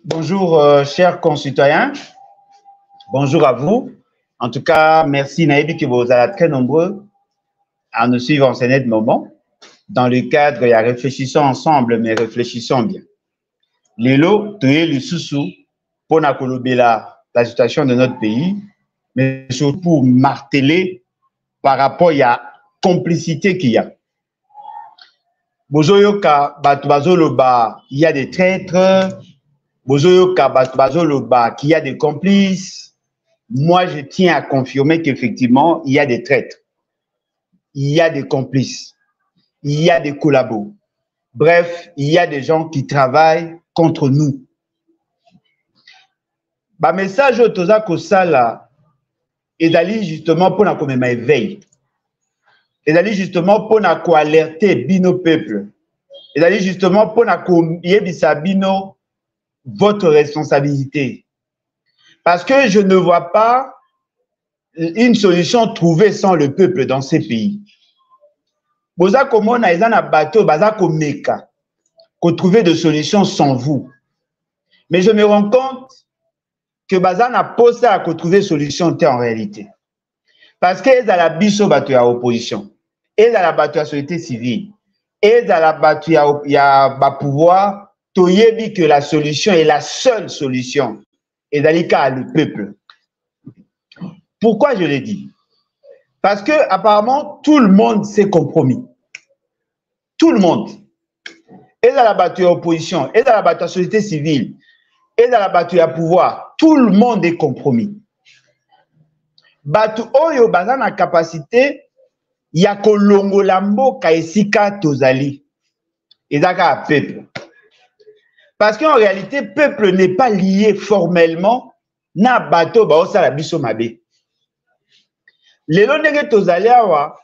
Bonjour, chers concitoyens. Bonjour à vous. En tout cas, merci Naïbi que vous êtes très nombreux à nous suivre en ce moment. Dans le cadre, il y a réfléchissons ensemble, mais réfléchissons bien. Lelo, tuer le sous pour la situation de notre pays, mais surtout pour marteler par rapport à la complicité qu'il y a. Bozoyoka, Batubazoloba, il y a des traîtres. Bozoyoka, Batubazoloba, qu'il y a des complices. Moi, je tiens à confirmer qu'effectivement, il y a des traîtres. Il y a des complices. Il y a des collabos. Bref, il y a des gens qui travaillent contre nous. Bah, message au Toza Kosala est d'aller justement pour la commémorer éveil. Et d'aller justement pour alerter bino peuple. Et d'aller justement pour bino votre responsabilité. Parce que je ne vois pas une solution trouvée sans le peuple dans ces pays. Boza komona ezana bateau baza komeka ko trouver de solutions sans vous. Mais je me rends compte que baza na posa à trouver solution en réalité. Parce que eza la biso bateau ya opposition. Eza la bateau ya société civile. Eza la bateau ya ba pouvoir toyebi que la solution est la seule solution. Et d'alika le peuple. Pourquoi je l'ai dit? Parce que apparemment tout le monde s'est compromis. Tout le monde. Et dans la bataille opposition, et dans la bataille société civile, et dans la bataille à pouvoir, tout le monde est compromis. Batu oyo baza na capacité ya kolongola mboka esika tozali. Ezaka a peuple. Parce qu'en réalité, peuple n'est pas lié formellement na bateau ba osala biso mabe. Lelo ndenge tozali awa,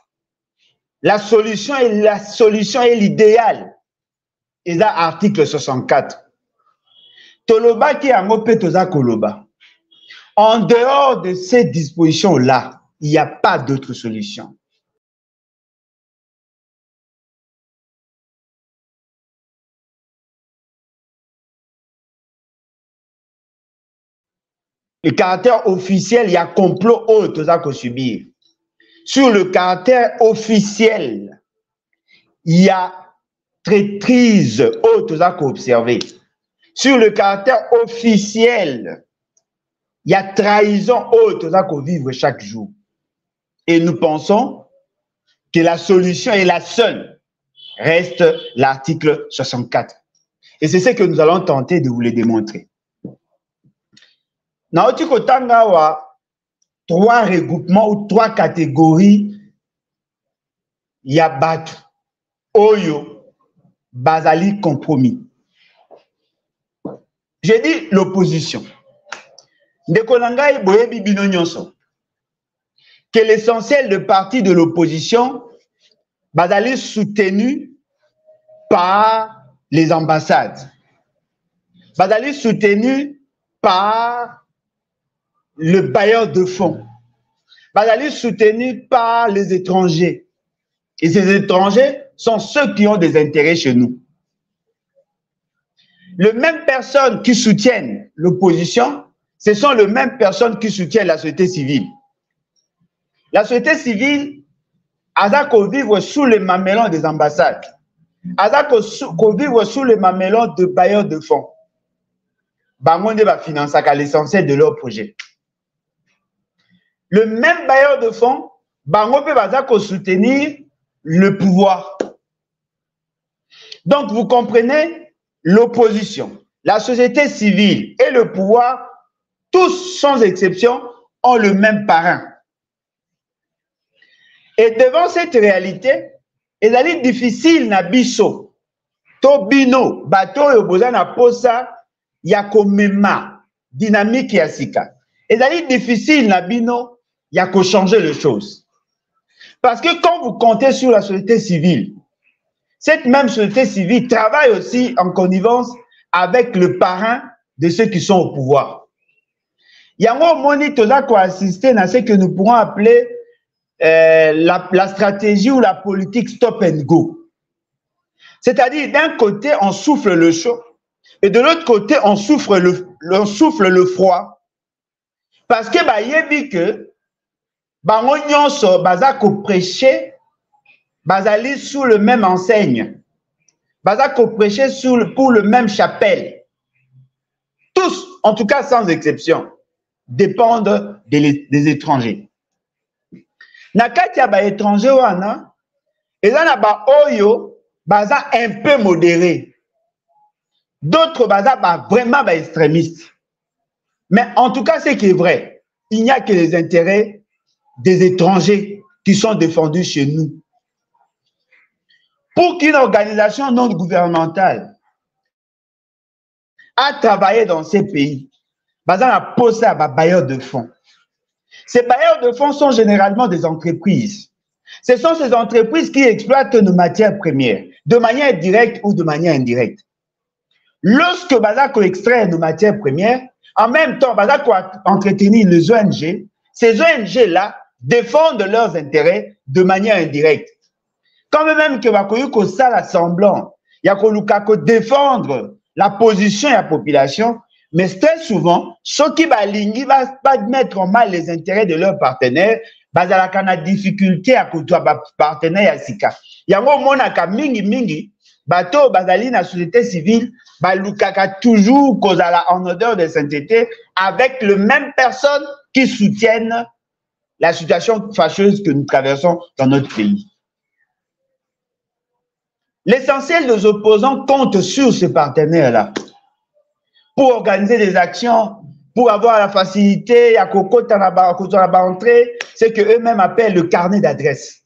la solution est l'idéal. Et ça, article 64. Toloba qui a mopé toza koloba. En dehors de ces dispositions-là, il n'y a pas d'autre solution. Le caractère officiel, il y a complot au toza ko subir. Sur le caractère officiel, il y a traîtrise au toza ko observer. Sur le caractère officiel, il y a trahison au toza ko vivre chaque jour. Et nous pensons que la solution est la seule. Reste l'article 64. Et c'est ce que nous allons tenter de vous le démontrer. Naoti kotanga wa trois regroupements ou trois catégories ya batu oyo bazali compromis. J'ai dit l'opposition. Ndeko nangai boyebi bino nyonso que l'essentiel de partis de l'opposition bazali soutenu par les ambassades. Bazali soutenu par le bailleur de fonds. Bazali soutenu par les étrangers. Et ces étrangers sont ceux qui ont des intérêts chez nous. Les mêmes personnes qui soutiennent l'opposition, ce sont les mêmes personnes qui soutiennent la société civile. La société civile a qu'à vivre sous les mamelons des ambassades. A qu'à vivre sous les mamelons de bailleurs de fonds. Bangonde va financer l'essentiel de leur projet. Le même bailleur de fonds, Bango peut soutenir le pouvoir. Donc, vous comprenez, l'opposition, la société civile et le pouvoir, tous sans exception, ont le même parrain. Et devant cette réalité, il est difficile na biso, tobino, bato yoboza na posa, yakomema, dynamique yasika. Il est difficile na bino, yako changer les choses. Parce que quand vous comptez sur la société civile, cette même société civile travaille aussi en connivence avec le parrain de ceux qui sont au pouvoir. Yango moni toza ko assister à ce que nous pourrons appeler la stratégie ou la politique stop and go. C'est-à-dire d'un côté on souffle le chaud Et de l'autre côté, on souffle le froid. Parce que bah, il dit que bango nyonso baza ko prêcher bazali sous le même enseigne. Baza ko prêcher pour le même chapelle. Tous, en tout cas sans exception, dépendent des étrangers. Nakati ya ba étranger wana, eza na ba oyo baza un peu modéré. D'autres baza ba vraiment ba extrémistes. Mais en tout cas, ce qui est vrai, il n'y a que les intérêts des étrangers qui sont défendus chez nous. Pour qu'une organisation non gouvernementale a travaillé dans ces pays, baza na posé à ba bailleurs de fonds. Ces bailleurs de fonds sont généralement des entreprises. Ce sont ces entreprises qui exploitent nos matières premières, de manière directe ou de manière indirecte. Lorsque Bazako extrait nos matières premières, en même temps, Bazako entretenir les ONG, ces ONG-là défendent leurs intérêts de manière indirecte. Quand même que Bakoyuko ça semblant, Yakolukako défendre la position et la population, mais très souvent, ceux qui balingi va pas mettre en mal les intérêts de leurs partenaires, bazalaka na difficulté à côtoyer partenaire ya sika. Yango monaka mingi bato bazali na société civile balukaka toujours kozala en odeur de sainteté avec les mêmes personnes qui soutiennent la situation fâcheuse que nous traversons dans notre pays. L'essentiel des opposants compte sur ces partenaires-là pour organiser des actions, pour avoir la facilité à kokota na entrée, c'est que eux-mêmes appellent le carnet d'adresse.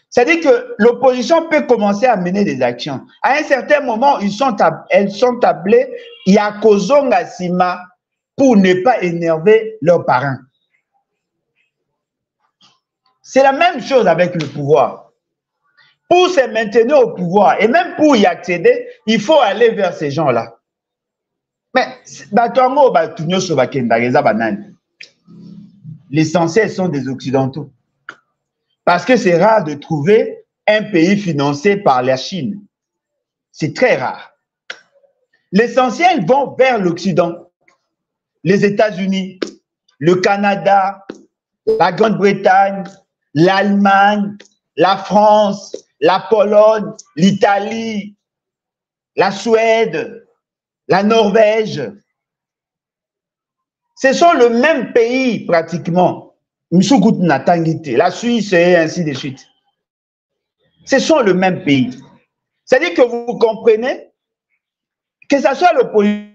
C'est-à-dire que l'opposition peut commencer à mener des actions. À un certain moment, elles sont appelées Yakozonga Sima pour ne pas énerver leurs parents. C'est la même chose avec le pouvoir. Pour se maintenir au pouvoir et même pour y accéder, il faut aller vers ces gens-là. Mais l'essentiel sont des Occidentaux. Parce que c'est rare de trouver un pays financé par la Chine. C'est très rare. L'essentiel vont vers l'Occident. Les États-Unis, le Canada, la Grande-Bretagne, l'Allemagne, la France, la Pologne, l'Italie, la Suède, la Norvège. Ce sont le même pays pratiquement. La Suisse et ainsi de suite. Ce sont le même pays. C'est-à-dire que vous comprenez que ce soit l'opposition,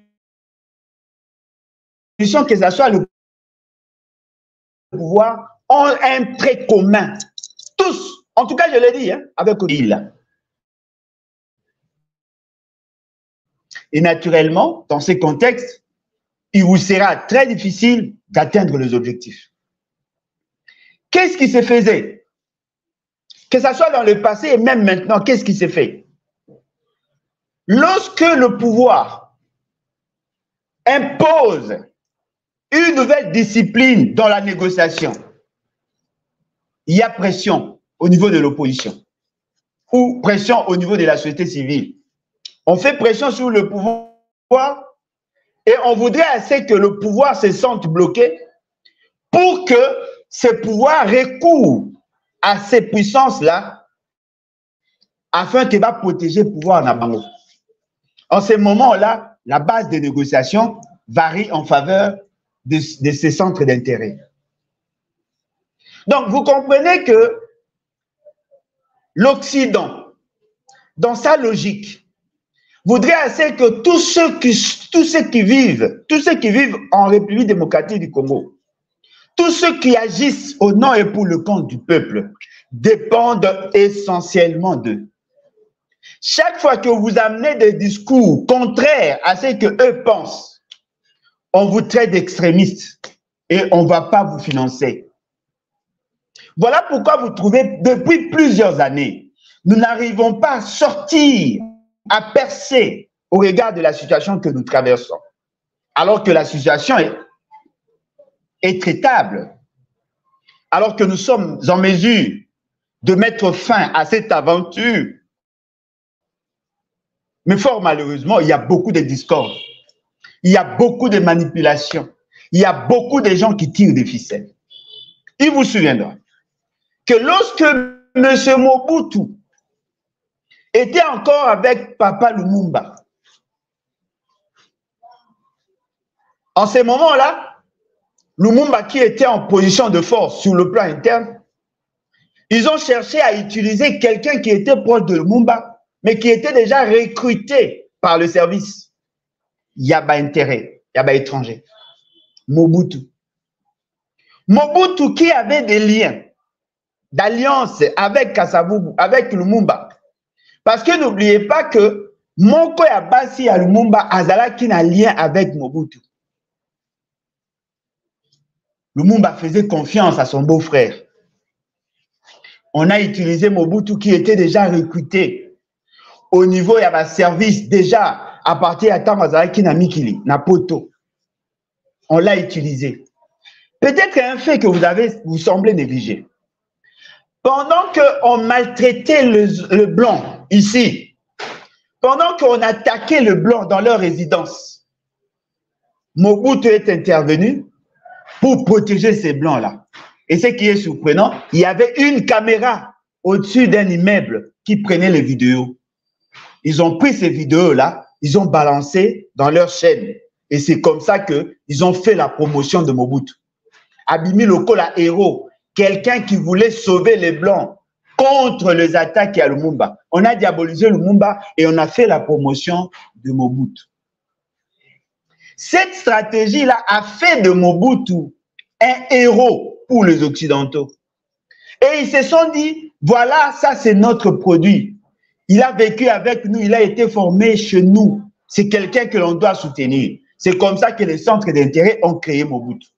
que ce soit le pouvoir, ont un trait commun. Tous, en tout cas je l'ai dit, hein, avec Odile. Et naturellement, dans ces contextes, il vous sera très difficile d'atteindre les objectifs. Qu'est-ce qui se faisait? Que ce soit dans le passé et même maintenant, qu'est-ce qui se fait? Lorsque le pouvoir impose une nouvelle discipline dans la négociation, il y a pression au niveau de l'opposition ou pression au niveau de la société civile. On fait pression sur le pouvoir et on voudrait assez que le pouvoir se sente bloqué pour que ce pouvoir recourt à ces puissances-là afin qu'il va protéger le pouvoir en Abango. En ce moment-là, la base des négociations varie en faveur de ces centres d'intérêt. Donc, vous comprenez que l'Occident, dans sa logique, voudrait assez que tous ceux qui vivent en République démocratique du Congo, tous ceux qui agissent au nom et pour le compte du peuple, dépendent essentiellement d'eux. Chaque fois que vous amenez des discours contraires à ce qu'eux pensent, on vous traite d'extrémistes et on ne va pas vous financer. Voilà pourquoi vous trouvez, depuis plusieurs années, nous n'arrivons pas à sortir, à percer au regard de la situation que nous traversons. Alors que la situation est traitable, alors que nous sommes en mesure de mettre fin à cette aventure Mais fort malheureusement, il y a beaucoup de discordes. Il y a beaucoup de manipulations. Il y a beaucoup de gens qui tirent des ficelles. Il vous souviendra que lorsque M. Mobutu était encore avec Papa Lumumba, en ces moments-là, Lumumba qui était en position de force sur le plan interne, ils ont cherché à utiliser quelqu'un qui était proche de Lumumba, mais qui était déjà recruté par le service. Il y a pas intérêt, il y a pas étranger. Mobutu. Mobutu qui avait des liens d'alliance avec Kasavubu, avec Lumumba. Parce que n'oubliez pas que Moko Yabasi à Lumumba Azala qui a un lien avec Mobutu. Lumumba faisait confiance à son beau-frère. On a utilisé Mobutu qui était déjà recruté au niveau, il y avait un service déjà à partir de Tamazala qui n'a Mikili, Napoto. On l'a utilisé. Peut-être un fait que vous semblez négliger. Pendant qu'on maltraitait le blanc ici, pendant qu'on attaquait le blanc dans leur résidence, Mobutu est intervenu pour protéger ces blancs-là. Et ce qui est surprenant, il y avait une caméra au-dessus d'un immeuble qui prenait les vidéos. Ils ont pris ces vidéos-là, ils ont balancé dans leur chaîne. Et c'est comme ça qu'ils ont fait la promotion de Mobutu. Abimi Lokola héros, quelqu'un qui voulait sauver les Blancs contre les attaques à Lumumba. On a diabolisé Lumumba et on a fait la promotion de Mobutu. Cette stratégie-là a fait de Mobutu un héros pour les Occidentaux. Et ils se sont dit, voilà, ça c'est notre produit. Il a vécu avec nous, il a été formé chez nous. C'est quelqu'un que l'on doit soutenir. C'est comme ça que les centres d'intérêt ont créé Mobutu.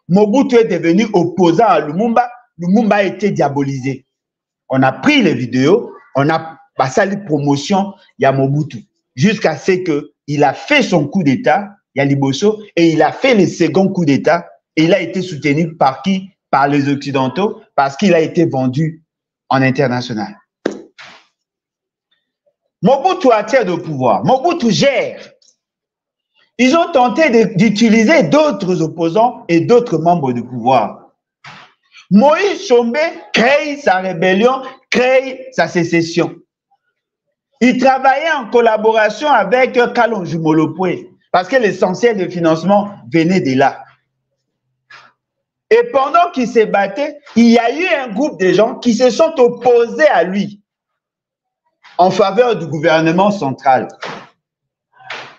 Mobutu est devenu opposant à Lumumba. Lumumba a été diabolisé. On a pris les vidéos, on a passé la promotion, il y a Mobutu. Jusqu'à ce qu'il a fait son coup d'État, il y a Liboso, et il a fait le second coup d'État, et il a été soutenu par qui? Par les Occidentaux, parce qu'il a été vendu en international. Mobutu attire de pouvoir. Mobutu gère. Ils ont tenté d'utiliser d'autres opposants et d'autres membres du pouvoir. Moïse Tshombe crée sa rébellion, crée sa sécession. Il travaillait en collaboration avec Kalonji Molopwe, parce que l'essentiel du financement venait de là. Et pendant qu'il se battait, il y a eu un groupe de gens qui se sont opposés à lui en faveur du gouvernement central.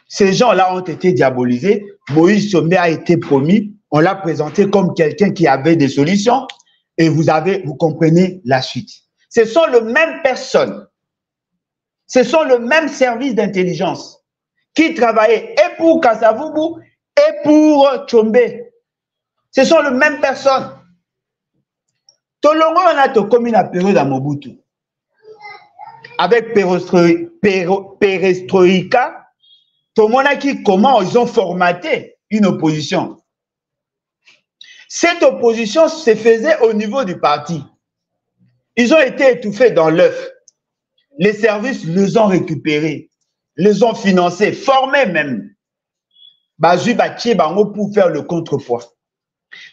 Ces gens-là ont été diabolisés. Moïse Tshombe a été promis. On l'a présenté comme quelqu'un qui avait des solutions. Et vous comprenez la suite. Ce sont les mêmes personnes. Ce sont le même service d'intelligence qui travaillaient et pour Kasavubu et pour Tshombe. Ce sont les mêmes personnes. Tolongo, on a commis la période à Mobutu. Avec Perestroïka, tout le monde a dit comment ils ont formaté une opposition. Cette opposition se faisait au niveau du parti. Ils ont été étouffés dans l'œuf. Les services les ont récupérés, les ont financés, formés même. Bazui Baché Bango pour faire le contrepoids.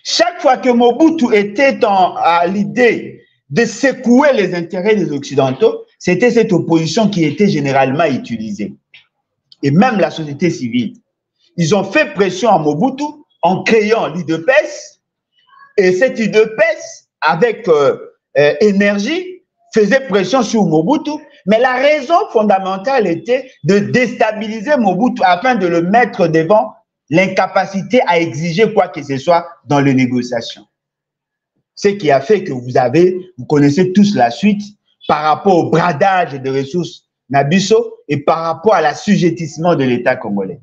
Chaque fois que Mobutu était à l'idée de secouer les intérêts des Occidentaux, c'était cette opposition qui était généralement utilisée. Et même la société civile. Ils ont fait pression à Mobutu en créant l'IDPES. Et cette IDPES, avec énergie, faisait pression sur Mobutu. Mais la raison fondamentale était de déstabiliser Mobutu afin de le mettre devant l'incapacité à exiger quoi que ce soit dans les négociations. Ce qui a fait que vous connaissez tous la suite par rapport au bradage de ressources Nabiso et par rapport à l'assujettissement de l'État congolais.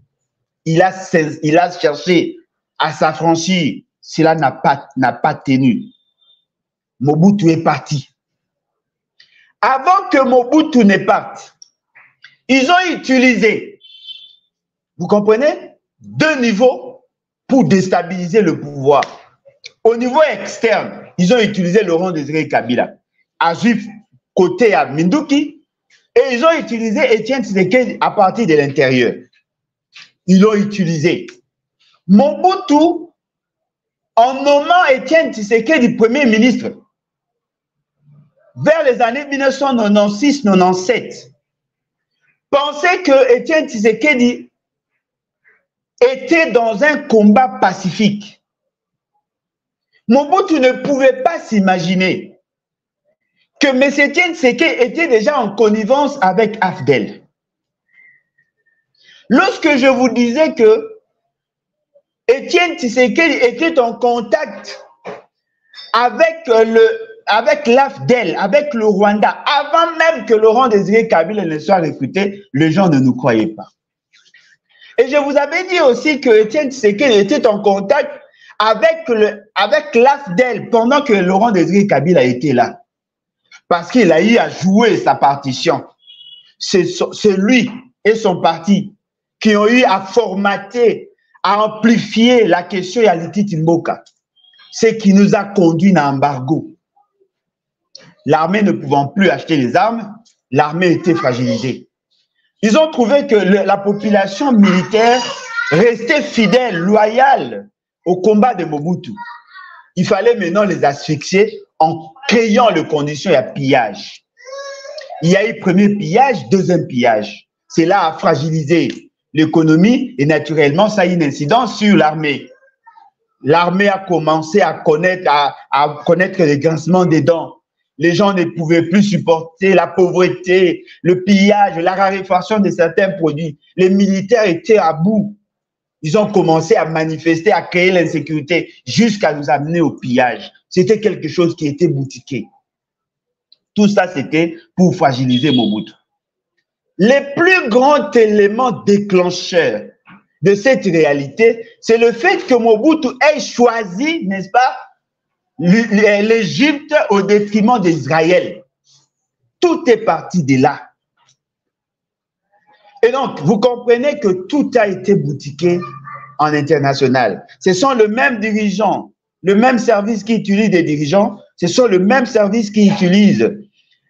Il a cherché à s'affranchir, cela n'a pas tenu. Mobutu est parti. Avant que Mobutu ne parte, ils ont utilisé, vous comprenez, 2 niveaux pour déstabiliser le pouvoir. Au niveau externe, ils ont utilisé Laurent Désiré Kabila. À Juif, côté à Minduki, Et ils ont utilisé Étienne Tshisekedi à partir de l'intérieur. Ils l'ont utilisé. Mobutu, en nommant Étienne Tshisekedi Premier ministre, vers les années 1996-97, pensait que Étienne Tshisekedi était dans un combat pacifique. Mobutu ne pouvait pas s'imaginer que M. Étienne Tshisekedi était déjà en connivence avec AFDEL. Lorsque je vous disais que Étienne Tshisekedi était en contact avec l'AFDEL, avec le Rwanda, avant même que Laurent Désiré Kabila ne soit recruté, les gens ne nous croyaient pas. Et je vous avais dit aussi que Étienne Tshisekedi était en contact avec l'AFDEL pendant que Laurent Désiré Kabila était là. Parce qu'il a eu à jouer sa partition. C'est lui et son parti qui ont eu à formater, à amplifier la question Yaliti Timboka. Ce qui nous a conduit à l'embargo. L'armée ne pouvant plus acheter les armes, l'armée était fragilisée. Ils ont trouvé que la population militaire restait fidèle, loyale au combat de Mobutu. Il fallait maintenant les asphyxier en créant les conditions à pillage. Il y a eu premier pillage, deuxième pillage. Cela a fragilisé l'économie et naturellement, ça a eu une incidence sur l'armée. L'armée a commencé à connaître les grincements des dents. Les gens ne pouvaient plus supporter la pauvreté, le pillage, la raréfaction de certains produits. Les militaires étaient à bout. Ils ont commencé à manifester, à créer l'insécurité jusqu'à nous amener au pillage. C'était quelque chose qui était boutiqué. Tout ça, c'était pour fragiliser Mobutu. Le plus grand élément déclencheur de cette réalité, c'est le fait que Mobutu ait choisi, n'est-ce pas, l'Égypte au détriment d'Israël. Tout est parti de là. Et donc, vous comprenez que tout a été boutiqué en international. Ce sont les mêmes dirigeants, le même service qui utilise des dirigeants, ce sont le même service qui utilise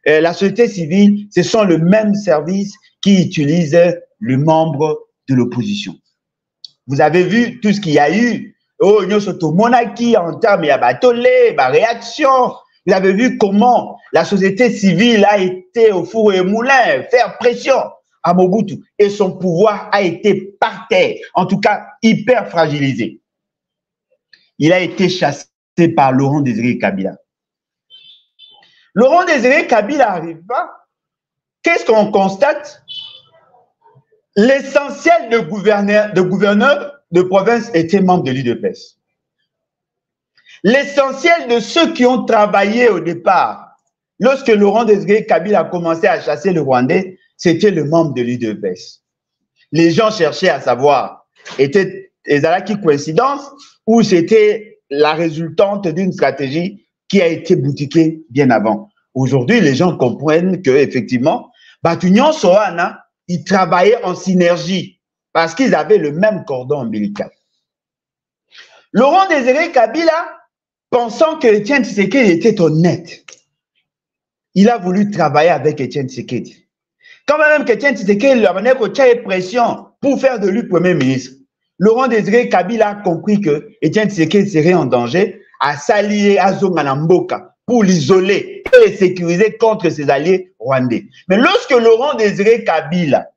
la société civile, ce sont le même service qui utilise le membre de l'opposition. Vous avez vu tout ce qu'il y a eu. Oh, nous sommes monarchie en termes de réaction. Vous avez vu comment la société civile a été au four et moulin, faire pression à Mobutu. Et son pouvoir a été par terre, en tout cas hyper fragilisé. Il a été chassé par Laurent Désiré Kabila. Laurent Désiré Kabila arrive pas. Qu'est-ce qu'on constate? L'essentiel de gouverneurs de province étaient membres de l'UDPS. L'essentiel de ceux qui ont travaillé au départ, lorsque Laurent Désiré Kabila a commencé à chasser le Rwandais, c'était le membre de l'UDPS. Les gens cherchaient à savoir, était-ce qui coïncidence ou c'était la résultante d'une stratégie qui a été boutiquée bien avant. Aujourd'hui, les gens comprennent qu'effectivement, Batunion Sohana, ils travaillaient en synergie parce qu'ils avaient le même cordon ombilical. Laurent Désiré Kabila, pensant que Étienne Tshisekedi était honnête, il a voulu travailler avec Étienne Tshisekedi. Quand même qu'Étienne Tshisekedi lui a mené une pression pour faire de lui Premier ministre, Laurent Désiré Kabila a compris que Étienne Tshisekedi serait en danger à s'allier à Zonganamboka pour l'isoler et le sécuriser contre ses alliés rwandais. Mais lorsque Laurent Désiré Kabila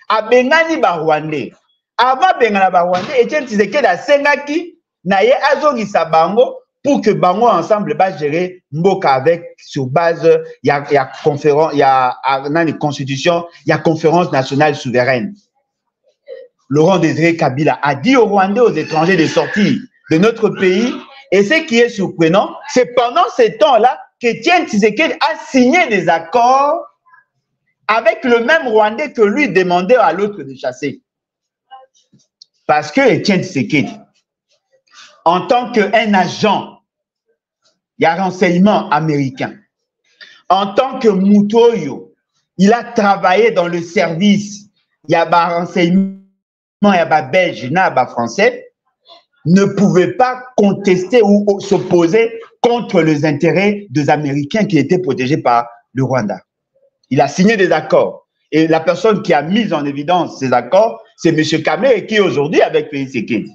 a bengani ba Rwandais, avant bengana ba Rwandais, Étienne Tshisekedi a sengaki na ye azongisa bango pour que bango ensemble ba gérer mboka avec sur base il y a conférence, il y a une constitution, il y a conférence nationale souveraine. Laurent Désiré Kabila a dit aux Rwandais, aux étrangers de sortir de notre pays. Et ce qui est surprenant, c'est pendant ce temps-là qu'Étienne Tshisekedi a signé des accords avec le même Rwandais que lui demandait à l'autre de chasser. Parce que Étienne Tshisekedi, en tant qu'un agent, il y a renseignement américain, en tant que Mutoyo, il a travaillé dans le service, il y a des renseignements, il y a des belges, il y a des français, ne pouvait pas contester ou s'opposer contre les intérêts des Américains qui étaient protégés par le Rwanda. Il a signé des accords. Et la personne qui a mis en évidence ces accords, c'est M. Kamé qui est aujourd'hui avec Félix Tshisekedi.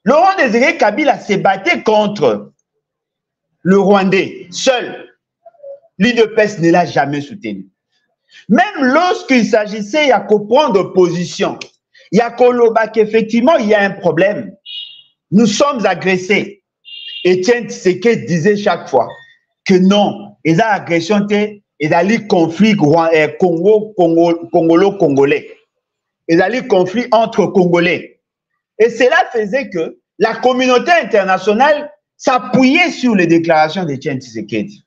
Laurent Désiré Kabila s'est battu contre le Rwandais seul. L'UDPS ne l'a jamais soutenu. Même lorsqu'il s'agissait de comprendre position, il y a qu'effectivement il y a un problème. Nous sommes agressés. Etienne Tshisekedi disait chaque fois que non, il y a agression, il y a un conflit congolo-congolais. Il y a un conflit entre Congolais. Et cela faisait que la communauté internationale s'appuyait sur les déclarations d'Etienne Tshisekedi.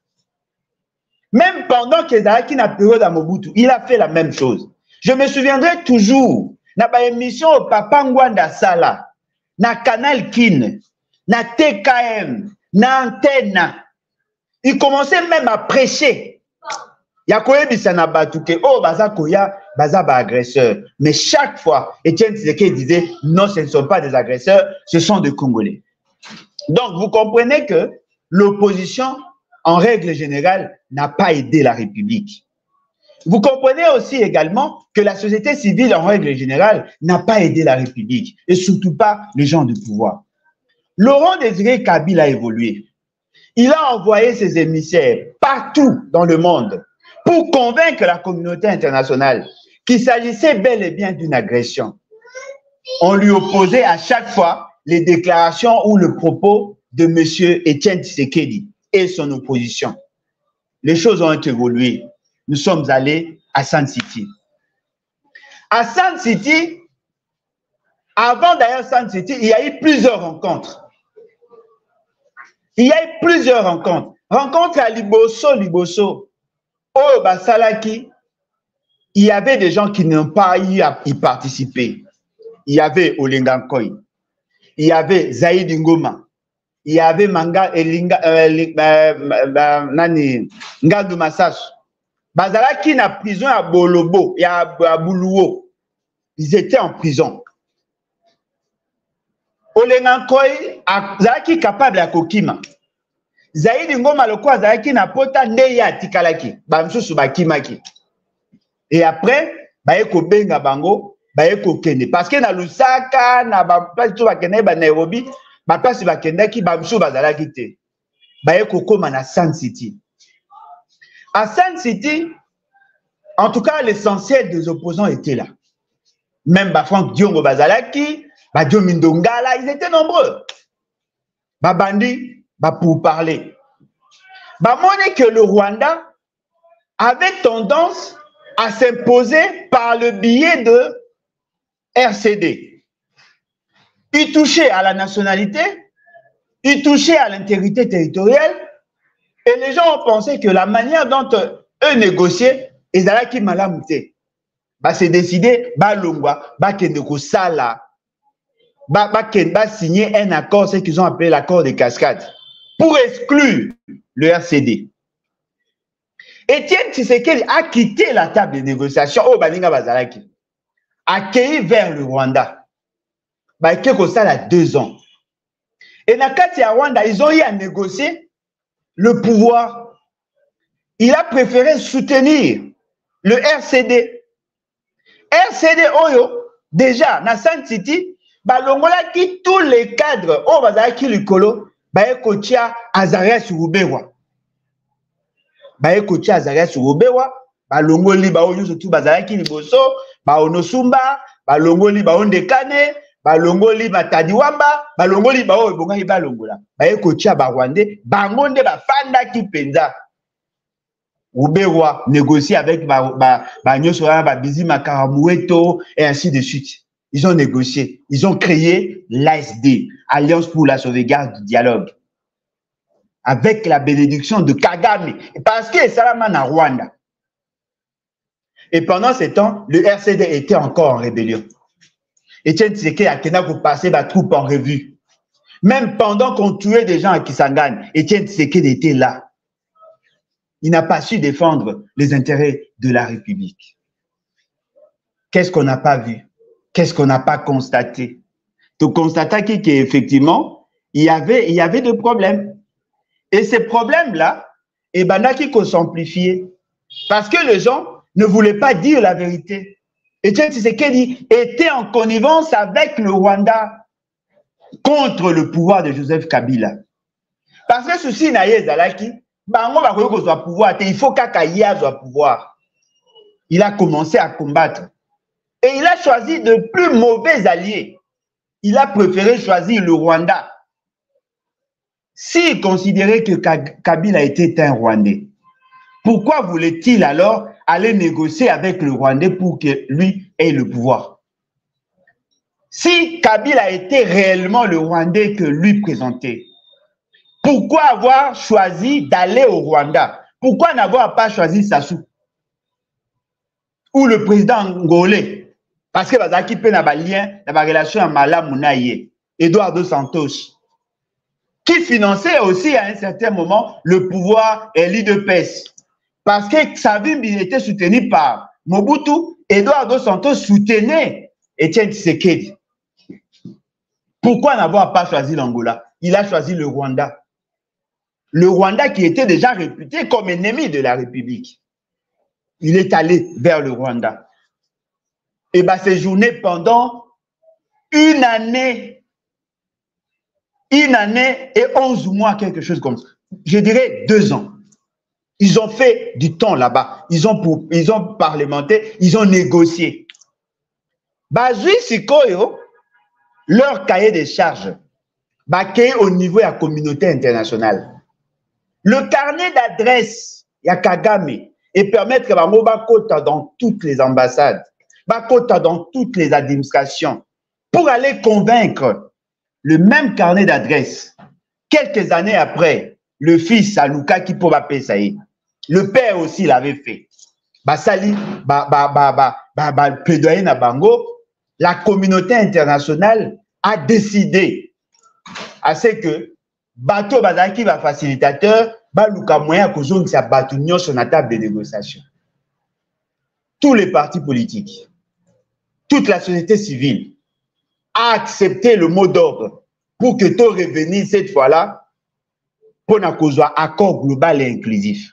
Même pendant qu'il était dans la période à Mobutu, il a fait la même chose. Je me souviendrai toujours, dans l'émission au Papa Ngwanda Sala, dans Canal Kin, dans TKM, dans Antenne, il commençait même à prêcher. Il y a quoi bisana batuke, oh baza koya, baza ba agresseur. Mais chaque fois, Etienne Tshisekedi disait non, ce ne sont pas des agresseurs, ce sont des Congolais. Donc vous comprenez que l'opposition, en règle générale, n'a pas aidé la République. Vous comprenez aussi également que la société civile, en règle générale, n'a pas aidé la République, et surtout pas les gens du pouvoir. Laurent Désiré Kabila a évolué. Il a envoyé ses émissaires partout dans le monde pour convaincre la communauté internationale qu'il s'agissait bel et bien d'une agression. On lui opposait à chaque fois les déclarations ou le propos de M. Etienne Tshisekedi et son opposition. Les choses ont évolué. Nous sommes allés à Sun City. À Sun City, avant d'ailleurs Sun City, il y a eu plusieurs rencontres. Il y a eu plusieurs rencontres. Rencontre à Liboso. Au Basalaki, il y avait des gens qui n'ont pas eu à y participer. Il y avait Olengankoy, il y avait Zaïd Ngoma, il y avait Ngadou Massache. Bazalaki na prison à Bolobo et à Boulouo. Ils étaient en prison. Olengankoy Zaki capable à Kokima. Zaïd Ngoma le quoi Zaki na pota ndeya tikalaki. Bamsusu bakimaki. Et après, baeko benga bango, baeko kende. Parce que na Lusaka, na place tout bakende ba Nairobi, ba place bakendaki bamsusu bazalaki te. Baeko koma na Sun City. À Sun City, en tout cas, l'essentiel des opposants était là. Même Franck Diongo Bazalaki, Diomi Ndongala, ils étaient nombreux. Bandi, pour parler. Monnaie que le Rwanda avait tendance à s'imposer par le biais de RCD. Il touchait à la nationalité, il touchait à l'intégrité territoriale, et les gens ont pensé que la manière dont eux négociaient, ils allaient qui malamouté. C'est décidé, Longwa, Kendeko Sala, signer un accord, ce qu'ils ont appelé l'accord des cascades, pour exclure le RCD. Etienne Tshisekedi a quitté la table de négociation au Baninga Bazalaki, accueilli vers le Rwanda. Kendeko Sala a 2 ans. Et dans le cas Rwanda, ils ont eu à négocier le pouvoir. Il a préféré soutenir le RCD. RCD Oyo, déjà, dans Sun City, balongola qui tous les cadres, au Bazalaki Likolo, Baekotia Azarias Rubewa. Baekotia Azarias Rubewa, balongoli baonyo surtout Bazalaki Liboso, baonosumba, balongoli baondekane, balongoli Matadiwamba, balongoli bao ebonga balongola. Baekotia Barwande, bangonde bafanda ki penza. Rubewa négocier avec Bizi Makaramoueto et ainsi de suite. Ils ont négocié, ils ont créé l'ASD, Alliance pour la sauvegarde du dialogue, avec la bénédiction de Kagame, parce que c'est la main à Rwanda. Et pendant ce temps, le RCD était encore en rébellion. Etienne Tshisekedi a tenu pour passer la troupe en revue. Même pendant qu'on tuait des gens à Kisangani, Etienne Tshisekedi était là. Il n'a pas su défendre les intérêts de la République. Qu'est-ce qu'on n'a pas vu? Qu'est-ce qu'on n'a pas constaté? Tu constates qu'effectivement, il y avait des problèmes. Et ces problèmes-là, qui sont amplifiés. Parce que les gens ne voulaient pas dire la vérité. Etienne Tshisekedi était en connivence avec le Rwanda contre le pouvoir de Joseph Kabila. Parce que ceci n'a ezalaki, bango bakoki kozwa pouvoir te, il faut kaka ye azwa pouvoir. Il a commencé à combattre. Et il a choisi de plus mauvais alliés. Il a préféré choisir le Rwanda. S'il considérait que Kabila était un Rwandais, pourquoi voulait-il alors aller négocier avec le Rwandais pour que lui ait le pouvoir? Si Kabila était réellement le Rwandais que lui présentait, pourquoi avoir choisi d'aller au Rwanda? Pourquoi n'avoir pas choisi Sassou ou le président angolais? Parce que bazaki pe na ba lien, na ba relation à malamu na ye, Eduardo Santos, qui finançait aussi à un certain moment le pouvoir l'UDPS. Parce que Savimbi était soutenu par Mobutu, Eduardo Santos soutenait Etienne Tshisekedi. Pourquoi n'avoir pas choisi l'Angola? Il a choisi le Rwanda. Le Rwanda qui était déjà réputé comme ennemi de la République. Il est allé vers le Rwanda. Et bien, séjourné pendant une année et 11 mois, quelque chose comme ça. Je dirais 2 ans. Ils ont fait du temps là-bas. Ils ont parlementé, ils ont négocié. Bazui Sikoyo, leur cahier des charges, au niveau de la communauté internationale. Le carnet d'adresse, il y a Kagame, et permettre que Bamoba Kota dans toutes les ambassades, Bakota dans toutes les administrations, pour aller convaincre le même carnet d'adresse. Quelques années après, le fils Aluka qui pour Saïd, le père aussi l'avait fait. Basali, plaidoyer na bango, la communauté internationale a décidé à ce que bateau bazaki va facilitateur, baluka moyen kozong sa batunyo sur la table de négociation. Tous les partis politiques, toute la société civile a accepté le mot d'ordre pour que tout revenir cette fois-là pour un accord global et inclusif.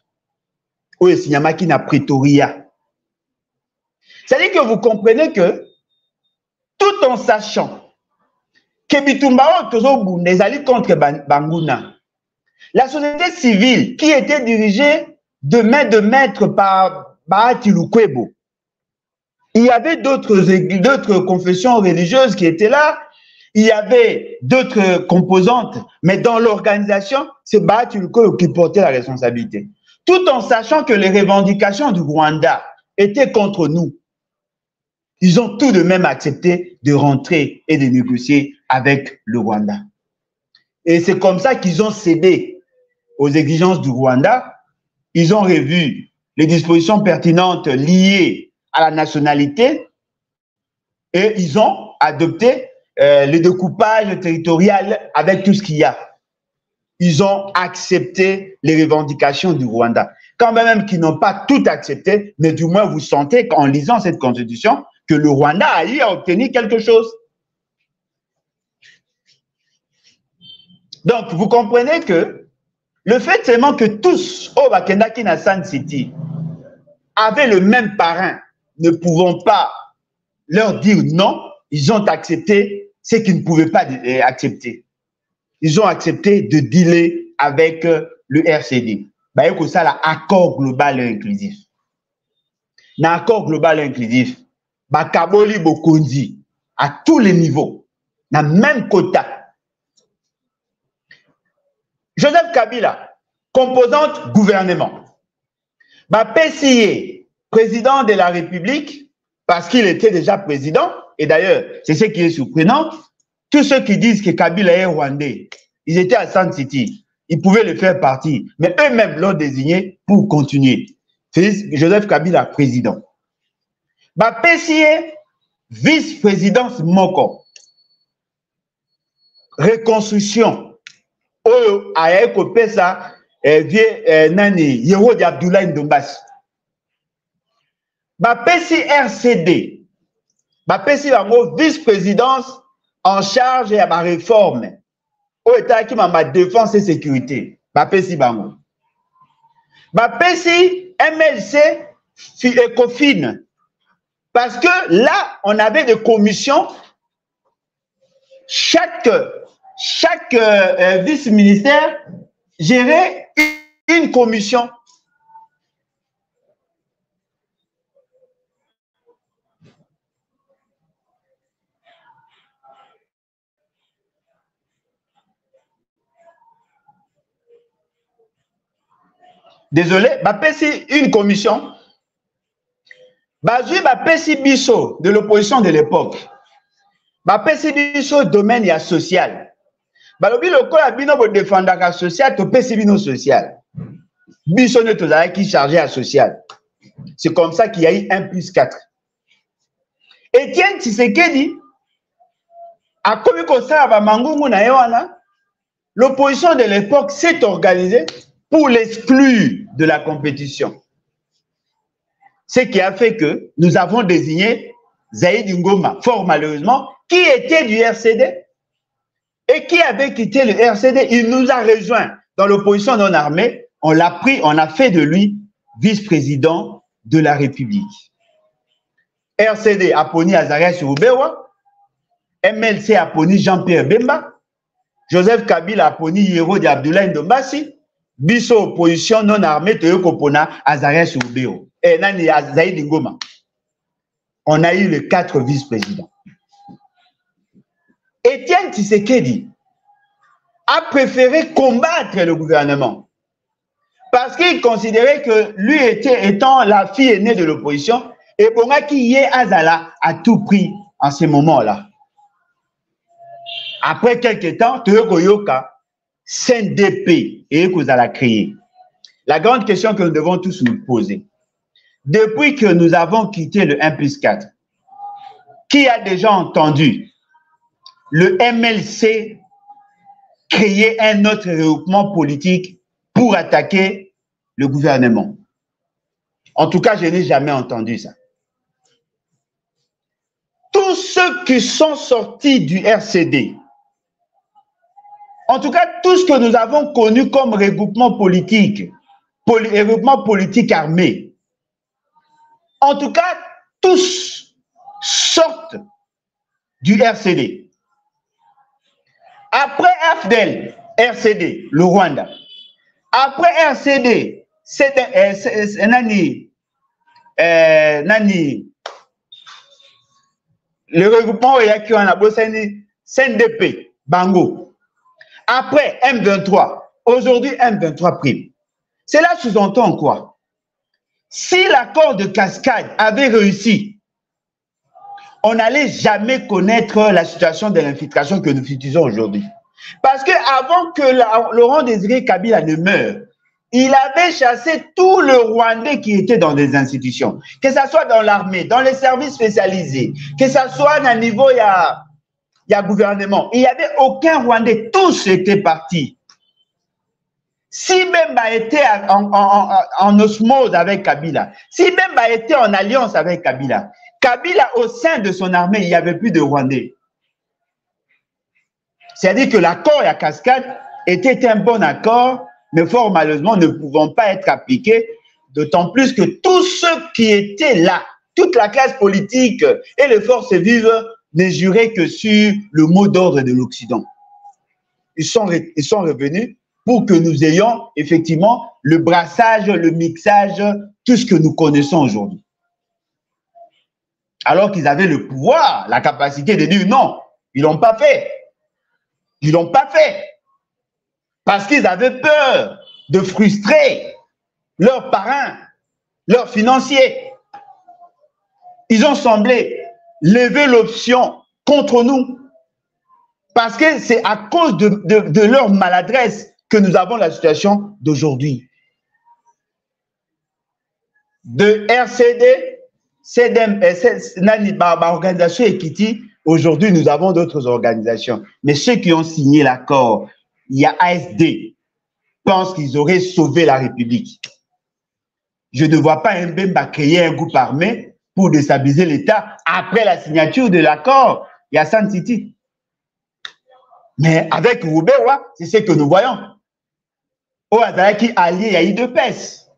Oui, c'est Yamaki na Pretoria. C'est-à-dire que vous comprenez que tout en sachant que Bitumbao Tozo les alliés contre Banguna, la société civile qui était dirigée de main de maître par Bahati Lukwebo, il y avait d'autres confessions religieuses qui étaient là, il y avait d'autres composantes, mais dans l'organisation, c'est Bahati Lukwebo qui portait la responsabilité. Tout en sachant que les revendications du Rwanda étaient contre nous. Ils ont tout de même accepté de rentrer et de négocier avec le Rwanda. Et c'est comme ça qu'ils ont cédé aux exigences du Rwanda. Ils ont revu les dispositions pertinentes liées à la nationalité et ils ont adopté le découpage territorial avec tout ce qu'il y a. Ils ont accepté les revendications du Rwanda. Quand même qu'ils n'ont pas tout accepté, mais du moins vous sentez qu'en lisant cette constitution, que le Rwanda a eu à obtenir quelque chose. Donc, vous comprenez que le fait seulement que tous, au Bakendaki na Sun City, avaient le même parrain, ne pouvant pas leur dire non, ils ont accepté ce qu'ils ne pouvaient pas accepter. Ils ont accepté de dealer avec le RCD. Bah, que ça, l'accord global et inclusif. L'accord global et inclusif, bah, Kaboli Bokondi, à tous les niveaux, na même quota. Joseph Kabila, composante gouvernement. Bah, PCA, président de la République, parce qu'il était déjà président, et d'ailleurs, c'est ce qui est surprenant, tous ceux qui disent que Kabila est rwandais, ils étaient à Sun City, ils pouvaient le faire partie, mais eux-mêmes l'ont désigné pour continuer. C'est Joseph Kabila, président. Bah, PCA, vice-présidence Moko. Reconstruction. Oyo, Aeko Pesa, Nani, Yerodi Abdoulaye Ndombas. Bah, PCRCD. Bah, PCA, vice-présidence en charge de la réforme au état qui m'a défense et sécurité. Bapesi bango. Bapesi MLC Ecofin. Parce que là, on avait des commissions. Chaque vice-ministère gérait une commission. Désolé, c'est une commission. C'est biso de l'opposition de l'époque. C'est biso domaine ya social. Balobi lokola bino bo défendaka social to pesi bino social. Biso ne tozala qui chargé à social. C'est comme ça qu'il y a eu 1+4. Etienne Tshisekedi a commis comme ça à Mangungu na yewana. L'opposition de l'époque s'est organisée pour l'exclure de la compétition. Ce qui a fait que nous avons désigné Zaïd Ngoma, fort malheureusement, qui était du RCD et qui avait quitté le RCD. Il nous a rejoints dans l'opposition non armée. On l'a pris, on a fait de lui vice-président de la République. RCD a poni Azarias Roubewa, MLC a poni Jean-Pierre Bemba, Joseph Kabila a poni Yero Abdoulaye Ndombasi, biso opposition non armée Toyoko Pona Azarias Roubewa. Et Nani Zaïd Ngoma. On a eu les 4 vice-présidents. Etienne Tshisekedi a préféré combattre le gouvernement parce qu'il considérait que lui étant la fille aînée de l'opposition et Bonga qui y est Azala à tout prix en ce moment-là. Après quelques temps, Toyoko Yoka, CNDP et Kozala créé. La grande question que nous devons tous nous poser. Depuis que nous avons quitté le 1+4, qui a déjà entendu le MLC créer un autre regroupement politique pour attaquer le gouvernement? En tout cas, je n'ai jamais entendu ça. Tous ceux qui sont sortis du RCD, en tout cas, tout ce que nous avons connu comme regroupement politique armé, en tout cas, tous sortent du RCD. Après AFDEL, RCD, le Rwanda. Après RCD, c'est Nani, le regroupement qui a CNDP, Bango. Après M23, aujourd'hui M23 prime. Cela sous-entend quoi? Si l'accord de cascade avait réussi, on n'allait jamais connaître la situation de l'infiltration que nous utilisons aujourd'hui. Parce qu'avant que Laurent Désiré Kabila ne meure, il avait chassé tout le Rwandais qui était dans des institutions, que ce soit dans l'armée, dans les services spécialisés, que ce soit à un niveau, il y a gouvernement. Il n'y avait aucun Rwandais, tous étaient partis. Si Bemba était en osmose avec Kabila, si Bemba était en alliance avec Kabila, Kabila, au sein de son armée, il n'y avait plus de Rwandais. C'est-à-dire que l'accord à cascade était un bon accord, mais fort malheureusement ne pouvant pas être appliqué, d'autant plus que tous ceux qui étaient là, toute la classe politique et les forces vives ne juraient que sur le mot d'ordre de l'Occident. Ils sont revenus pour que nous ayons effectivement le brassage, le mixage, tout ce que nous connaissons aujourd'hui. Alors qu'ils avaient le pouvoir, la capacité de dire non, ils ne l'ont pas fait. Ils ne l'ont pas fait. Parce qu'ils avaient peur de frustrer leurs parrains, leurs financiers. Ils ont semblé lever l'option contre nous. Parce que c'est à cause de leur maladresse que nous avons la situation d'aujourd'hui. De RCD, organisation Ekiti, aujourd'hui nous avons d'autres organisations. Mais ceux qui ont signé l'accord, il y a ASD, pensent qu'ils auraient sauvé la République. Je ne vois pas Mbemba créer un groupe armé pour déstabiliser l'État après la signature de l'accord. Il y a San City. Mais avec Roubewa, c'est ce que nous voyons. Au Azara qui allié à IDPS.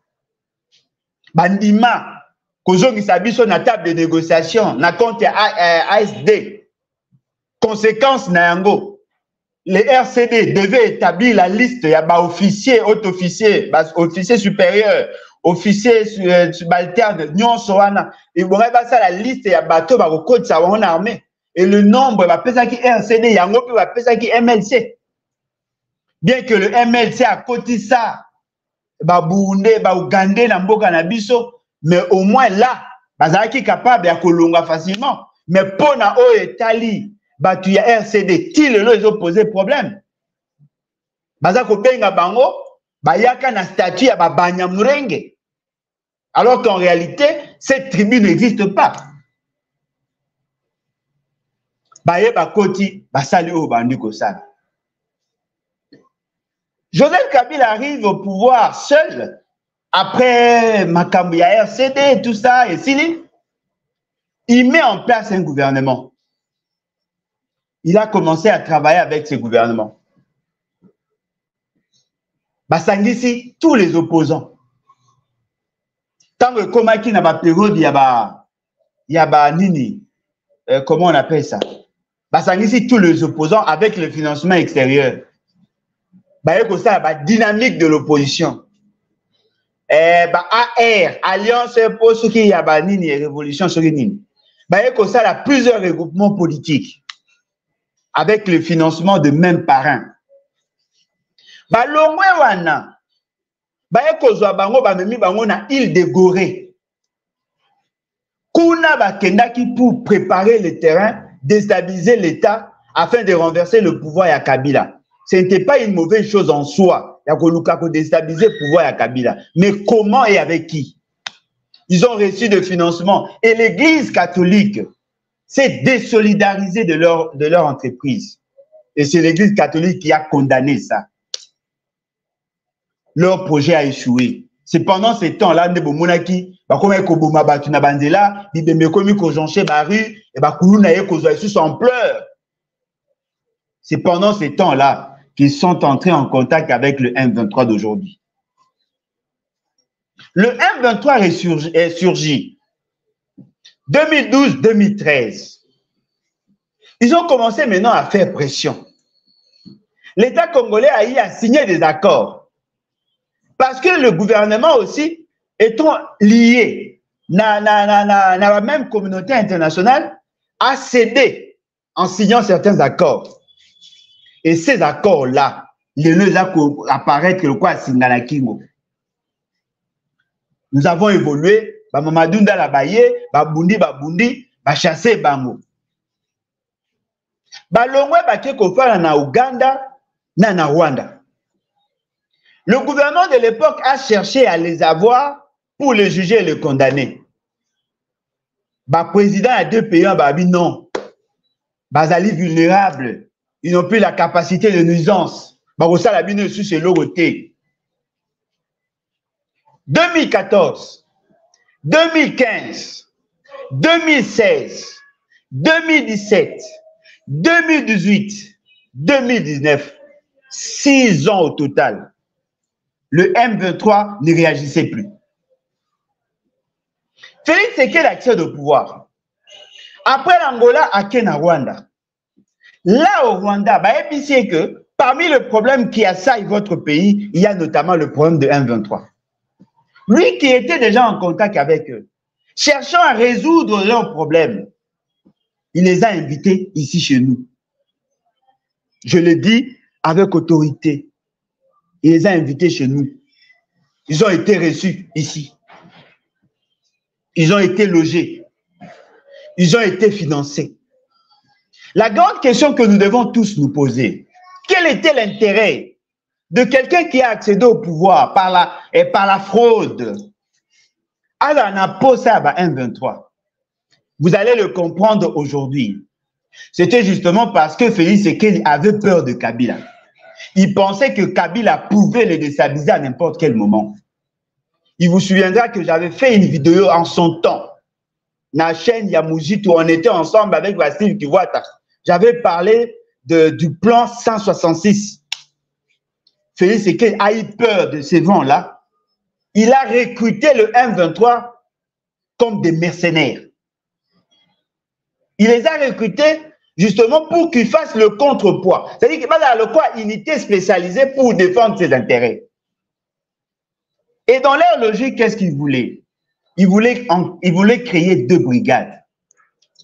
bandima kozongisa biso na table de négociation na compte ASD. Conséquence na yango, les RCD devaient établir la liste ya ba officier, haut-officier, officier supérieur, officier subalterne, nyonso wana. Et bon, ça la liste ya bateau ba code ça en armée. Et le nombre va pesa qui RCD yango pe va pesa qui MLC. Bien que le MLC a côté ça, ba Burundi, ba Ougandais na mboka na biso, mais au moins là, bazaki capable ya kolonga facilement. Mais pour na o etali batu ya RCD, ti lelo ils ont posé problème. Bazako benga bango, bayaka na statut ya babanya murenge. Alors qu'en réalité, cette tribu n'existe pas. Baye bakoti, basali o bandi kosala. Joseph Kabila arrive au pouvoir seul, après Makambu ya RCD et tout ça, et Sili, il met en place un gouvernement. Il a commencé à travailler avec ce gouvernement. Basangisi, tous les opposants. Tant que Komaki n'a pas période, il y a Nini, comment on appelle ça? Basangisi, tous les opposants avec le financement extérieur. Ça, la dynamique de l'opposition. AR, Alliance pour ce qui y a Nini et Révolution sur Nini. Ça, il y a plusieurs regroupements politiques avec le financement de mêmes parrains. Longwe wana, bango bamemi bango na île de Gorée. Kuna bakendaki pour préparer le terrain, déstabiliser l'État afin de renverser le pouvoir ya Kabila. Ce n'était pas une mauvaise chose en soi, ya koluka ko déstabiliser le pouvoir ya Kabila. Mais comment et avec qui? Ils ont reçu de financement et l'Église catholique s'est désolidarisée de leur entreprise. Et c'est l'Église catholique qui a condamné ça. Leur projet a échoué. C'est pendant ces temps-là, Nebomonaki, comme Koboma Batuna Bandela, Bibembekomi Kojonche Baru, et Bakulunaye Kozoaïsus en pleurs. C'est pendant ces temps-là qu'ils sont entrés en contact avec le M23 d'aujourd'hui. Le M23 est surgi 2012-2013. Ils ont commencé maintenant à faire pression. L'État congolais a signé des accords. Parce que le gouvernement aussi, étant lié dans la même communauté internationale, a cédé en signant certains accords. Et ces accords-là, les apparaître le quoi Singana Kingo. Nous avons évolué, Mamadou Ndala Baye, Babundi, chassé Bango. Balongwe Bake Kofala na Ouganda, na Rwanda. Le gouvernement de l'époque a cherché à les avoir pour les juger et les condamner. Le président a deux pays, non. Bazali vulnérables. Ils n'ont plus la capacité de nuisance. Barossa la bine sur ses logotés. 2014, 2015, 2016, 2017, 2018, 2019, 6 ans au total. Le M23 ne réagissait plus. Félix Tshisekedi accède au pouvoir. Après l'Angola, à Kenya, Rwanda. Là, au Rwanda, c'est que parmi les problèmes qui assaillent votre pays, il y a notamment le problème de M23. Lui qui était déjà en contact avec eux, cherchant à résoudre leurs problèmes, il les a invités ici chez nous. Je le dis avec autorité. Il les a invités chez nous. Ils ont été reçus ici. Ils ont été logés. Ils ont été financés. La grande question que nous devons tous nous poser, quel était l'intérêt de quelqu'un qui a accédé au pouvoir par la fraude? Alors, on a posé à M23. Vous allez le comprendre aujourd'hui. C'était justement parce que Félix Tshisekedi avait peur de Kabila. Il pensait que Kabila pouvait le déstabiliser à n'importe quel moment. Il vous souviendra que j'avais fait une vidéo en son temps. Dans la chaîne Yamoujit, où on était ensemble avec Vassil Kiwata. J'avais parlé du plan 166. Félix Tshisekedi a eu peur de ces vents-là. il a recruté le M23 comme des mercenaires. Il les a recrutés justement pour qu'ils fassent le contrepoids. C'est-à-dire qu'il va dans le quoi unité spécialisée pour défendre ses intérêts. Et dans leur logique, qu'est-ce qu'ils voulaient? Ils voulaient créer 2 brigades.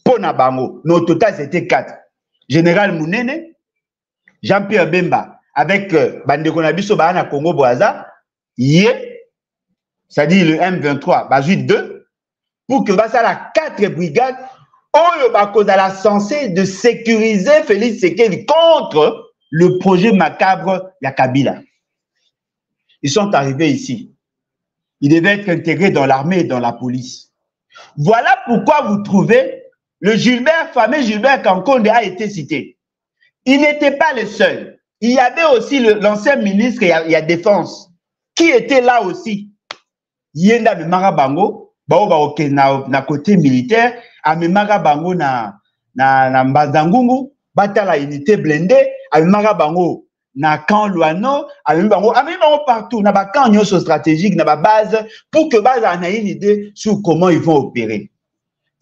Pour Nabango, nos total c'était 4. Général Mounene, Jean-Pierre Bemba, avec Bandeko Nabiso Bahana Congo Brazza, c'est-à-dire le M23, Bazoui 2, pour que ça la 4 brigades, Oyo Bakozala censé de sécuriser Félix Tshisekedi contre le projet macabre de Kabila. Ils sont arrivés ici. Ils devaient être intégrés dans l'armée et dans la police. Voilà pourquoi vous trouvez le fameux Gilbert Kankonde a été cité. Il n'était pas le seul. Il y avait aussi l'ancien ministre et la Défense qui était là aussi. Yenda Memara Bango, na côté militaire, a Memara Bango na Mbazangungu, bata la unité blindée, a Memara Bango na camp Luano, a Memara Bango partout, na ba camp stratégique, na ba base, pour que base en ait une idée sur comment ils vont opérer.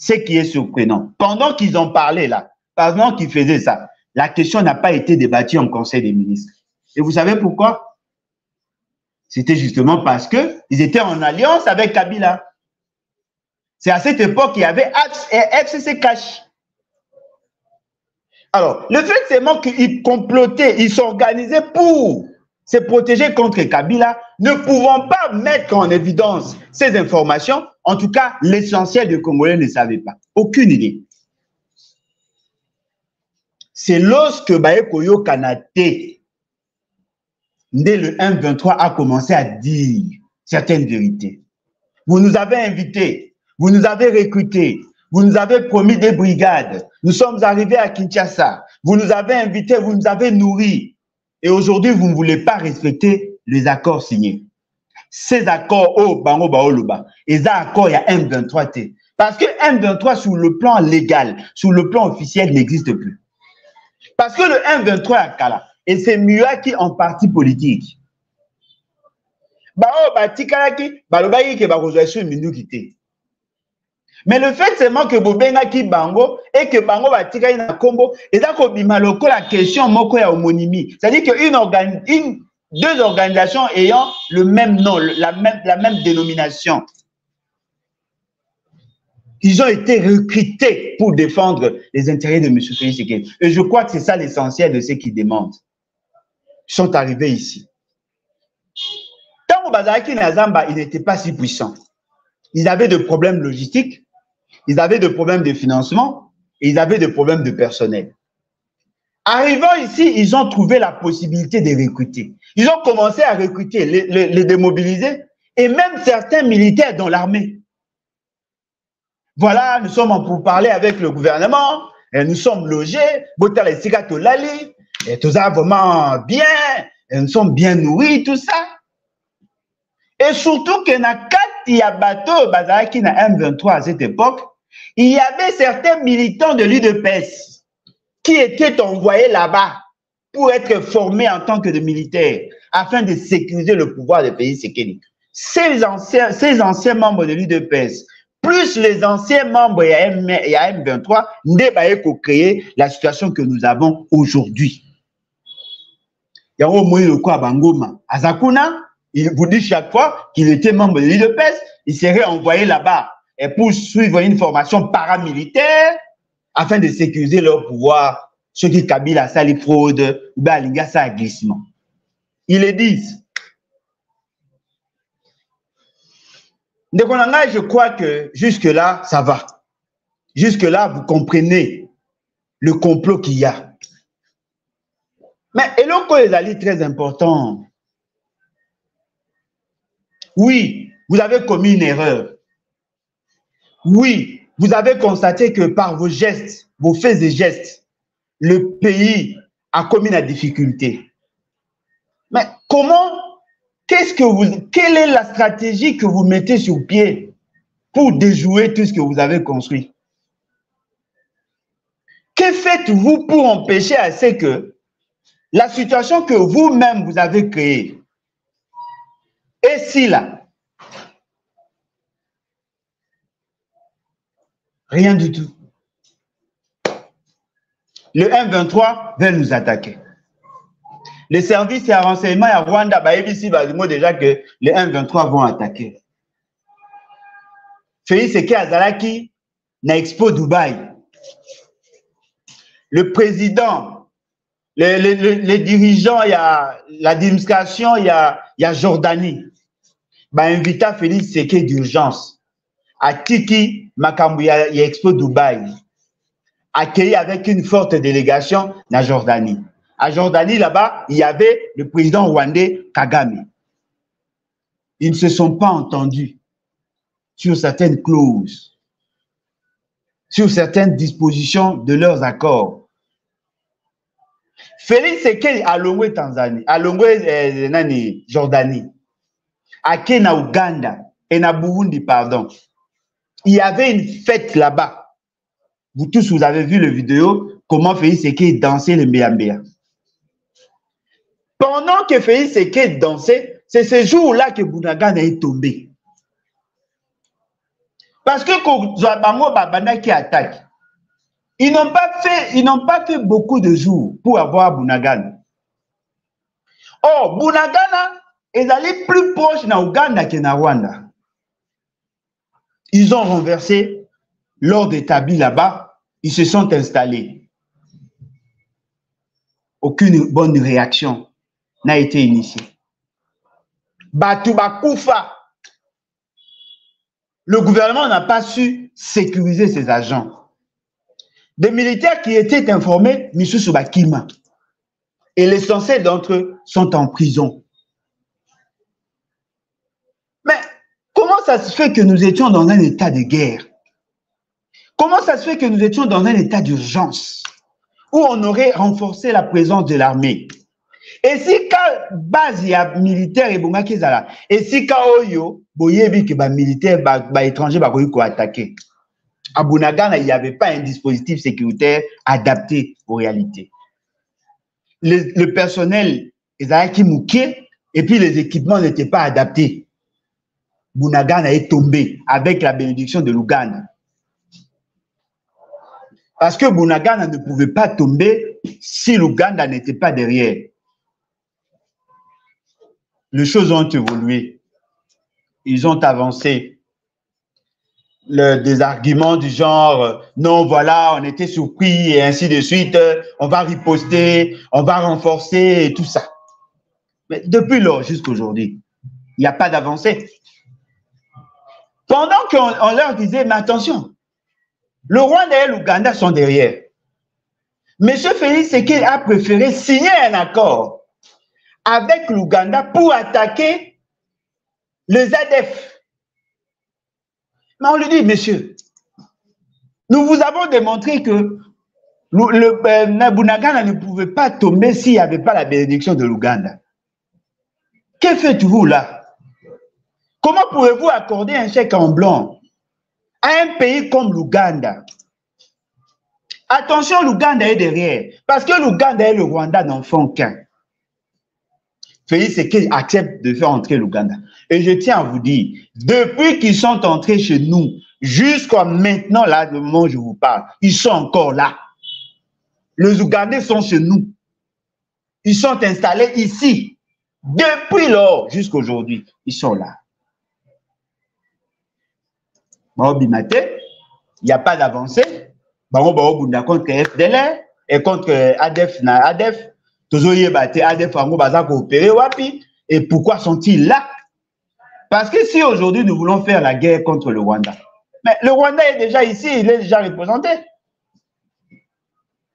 Ce qui est surprenant. Pendant qu'ils ont parlé là, pendant qu'ils faisaient ça, la question n'a pas été débattue en Conseil des ministres. Et vous savez pourquoi? C'était justement parce qu'ils étaient en alliance avec Kabila. C'est à cette époque qu'il y avait FCC Cash. Alors, le fait seulement qu'ils complotaient, ils s'organisaient pour se protéger contre Kabila, ne pouvant pas mettre en évidence ces informations. En tout cas, l'essentiel des Congolais ne savait pas. Aucune idée. C'est lorsque Bayekoyo Kanate, dès le M23, a commencé à dire certaines vérités. Vous nous avez invités, vous nous avez recrutés, vous nous avez promis des brigades, nous sommes arrivés à Kinshasa, vous nous avez invités, vous nous avez nourris. Et aujourd'hui, vous ne voulez pas respecter les accords signés. Ces accords, oh, bango baoloba, et ces accords, il y a M23 T. Parce que M23, sur le plan légal, sur le plan officiel, n'existe plus. Parce que le M23 à Kala, et c'est Mua qui en parti politique. Mais le fait seulement que Bobenga qui bango et que bango batika na kombo et ça ko bimaloko la question moko ya homonymie, c'est-à-dire que deux organisations ayant le même nom, la même dénomination. Ils ont été recrutés pour défendre les intérêts de M. Félix Tshisekedi. Et je crois que c'est ça l'essentiel de ce qu'ils demandent. Ils sont arrivés ici. Tant au Bazaraki Nazamba, ils n'étaient pas si puissants. Ils avaient des problèmes logistiques, ils avaient des problèmes de financement et ils avaient des problèmes de personnel. Arrivant ici, ils ont trouvé la possibilité de recruter. Ils ont commencé à recruter, les démobiliser et même certains militaires dans l'armée. Voilà, nous sommes en pourparlers avec le gouvernement, et nous sommes logés, et tout ça vraiment bien, et nous sommes bien nourris, tout ça. Et surtout que na kati ya bateau bazaki na M23 à cette époque, il y avait certains militants de l'UDPS qui étaient envoyés là-bas pour être formés en tant que de militaires afin de sécuriser le pouvoir des pays Tshisekedi. Ces anciens membres de l'UDPS, plus les anciens membres et M23, nous créer la situation que nous avons aujourd'hui. Il y a au moins le quoi Bangoma. Azakuna, il vous dit chaque fois qu'il était membre de l'UDPS, il serait envoyé là-bas et pour suivre une formation paramilitaire afin de sécuriser leur pouvoir, ceux qui Kabila sali fraude, ou bien Lingasa à glissement. Ils le disent. Je crois que jusque-là, ça va. Jusque-là, vous comprenez le complot qu'il y a. Mais Eloko Ezali très important. Oui, vous avez commis une erreur. Oui, vous avez constaté que par vos gestes, vos faits et gestes, le pays a commis la difficulté. Mais comment, quelle est la stratégie que vous mettez sur pied pour déjouer tout ce que vous avez construit? Que faites-vous pour empêcher à ce que la situation que vous-même vous avez créée, et si là, Rien du tout. Le M23 veut nous attaquer. Les services et renseignements à Rwanda, ici, déjà que les M23 vont attaquer. Félix Tshisekedi Azalaki na Expo Dubaï. Le président, les dirigeants, il y a l'administration, il y a Jordanie. Invita Félix Tshisekedi d'urgence. À Tiki, Makambu, il y a Expo Dubaï. Accueilli avec une forte délégation na Jordanie. À Jordanie, là-bas, il y avait le président rwandais Kagame. Ils ne se sont pas entendus sur certaines clauses, sur certaines dispositions de leurs accords. Félix Tshisekedi a longé Tanzanie, a longé Jordanie, à Kenya, Ouganda et na Burundi, pardon. Il y avait une fête là-bas. Vous tous, vous avez vu la vidéo, comment Félix Tshisekedi dansait le Mbéambéa. Pendant que Félix Tshisekedi dansait, c'est ce jour-là que Bunagana est tombé. Parce que quand Zouabango Babanda qui attaque, ils n'ont pas fait beaucoup de jours pour avoir Bunagana. Or, Bunagana est allé plus proche na Ouganda que na Rwanda. Ils ont renversé l'ordre établi là-bas, ils se sont installés. Aucune bonne réaction n'a été initiée. Batouba Koufa. Le gouvernement n'a pas su sécuriser ses agents. Des militaires qui étaient informés, Missou Bakima. Et l'essentiel d'entre eux sont en prison. Mais comment ça se fait que nous étions dans un état de guerre? Comment ça se fait que nous étions dans un état d'urgence où on aurait renforcé la présence de l'armée? Et si quand base militaire et bonga kezala, et si quand oyo boyebi que ba militaire ba étranger ba ko attaquer. À Bunagana, il n'y avait pas un dispositif sécuritaire adapté aux réalités. Le personnel est mouqué et puis les équipements n'étaient pas adaptés. Bunagana est tombé avec la bénédiction de l'Ouganda. Parce que Bunagana ne pouvait pas tomber si l'Ouganda n'était pas derrière. Les choses ont évolué. Ils ont avancé. Des arguments du genre non, voilà, on était surpris et ainsi de suite, on va riposter, on va renforcer et tout ça. Mais depuis lors jusqu'à aujourd'hui, il n'y a pas d'avancée. Pendant qu'on leur disait, mais attention, le Rwanda et l'Ouganda sont derrière. Monsieur Félix Tshisekedi a préféré signer un accord avec l'Ouganda pour attaquer les ADF. Mais on lui dit, monsieur, nous vous avons démontré que le Bunagana ne pouvait pas tomber s'il n'y avait pas la bénédiction de l'Ouganda. Que faites-vous là? Comment pouvez-vous accorder un chèque en blanc à un pays comme l'Ouganda? Attention, l'Ouganda est derrière, parce que l'Ouganda et le Rwanda n'en font qu'un. Félix Tshisekedi accepte de faire entrer l'Ouganda. Et je tiens à vous dire, depuis qu'ils sont entrés chez nous, jusqu'à maintenant, là, le moment où je vous parle, ils sont encore là. Les Ougandais sont chez nous. Ils sont installés ici. Depuis lors, jusqu'à aujourd'hui, ils sont là. Il n'y a pas d'avancée. Contre FDLR et contre ADF. Et pourquoi sont-ils là? Parce que si aujourd'hui nous voulons faire la guerre contre le Rwanda, mais le Rwanda est déjà ici, il est déjà représenté.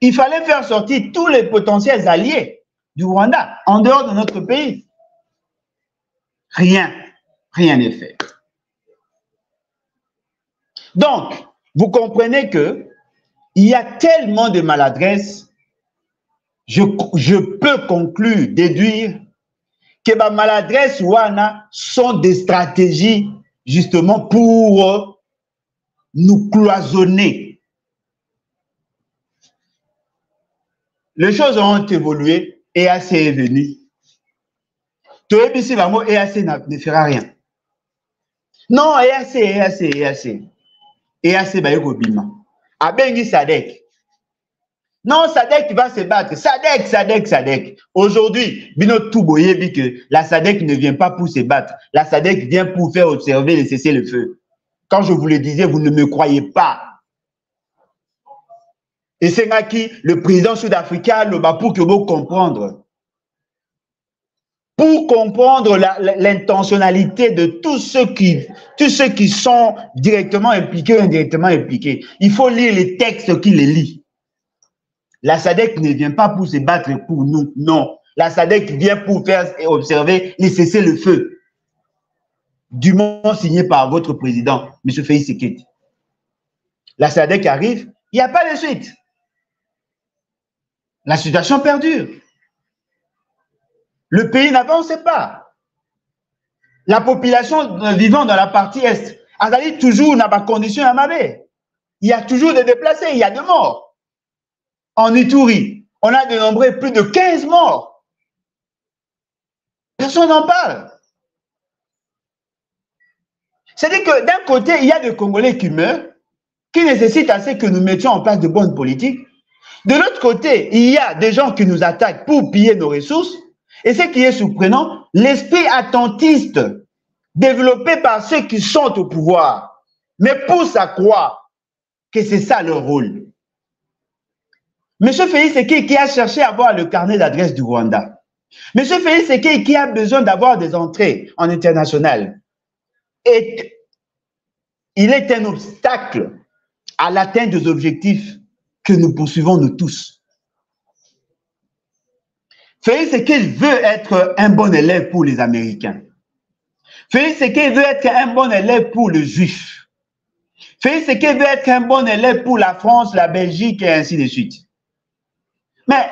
Il fallait faire sortir tous les potentiels alliés du Rwanda en dehors de notre pays. Rien n'est fait. Donc, vous comprenez que il y a tellement de maladresse, je peux conclure, déduire que les maladresses wana sont des stratégies justement pour nous cloisonner. Les choses ont évolué, EAC est venu. EAC ne fera rien. Non, EAC. EAC Bayeko Bima. Abengi Sadek. Non, Sadek va se battre. Sadek. Aujourd'hui, Bino Touboye dit que la Sadek ne vient pas pour se battre. La Sadek vient pour faire observer et cesser le feu. Quand je vous le disais, vous ne me croyez pas. Et c'est là qui, le président sud-africain, pour que vous comprendre. Pour comprendre l'intentionnalité de tous ceux qui sont directement impliqués ou indirectement impliqués, il faut lire les textes qui les lisent. La SADC ne vient pas pour se battre pour nous, non. La SADC vient pour faire observer et cesser le feu. Dûment signé par votre président, M. Félix Tshisekedi. La SADC arrive, il n'y a pas de suite. La situation perdure. Le pays n'avance pas. La population vivant dans la partie Est, elle toujours dans des conditions à mauvais. Il y a toujours des déplacés, il y a des morts. En Ituri, on a dénombré plus de 15 morts. Personne n'en parle. C'est-à-dire que d'un côté, il y a des Congolais qui meurent, qui nécessitent assez que nous mettions en place de bonnes politiques. De l'autre côté, il y a des gens qui nous attaquent pour piller nos ressources. Et ce qui est surprenant, l'esprit attentiste développé par ceux qui sont au pouvoir, mais pousse à croire que c'est ça leur rôle. M. Félix Tshisekedi qui a cherché à avoir le carnet d'adresse du Rwanda. M. Félix Tshisekedi qui a besoin d'avoir des entrées en international. Et il est un obstacle à l'atteinte des objectifs que nous poursuivons nous tous. Félix Tshisekedi veut être un bon élève pour les Américains. Félix Tshisekedi veut être un bon élève pour le Juif. Félix Tshisekedi veut être un bon élève pour la France, la Belgique et ainsi de suite. Mais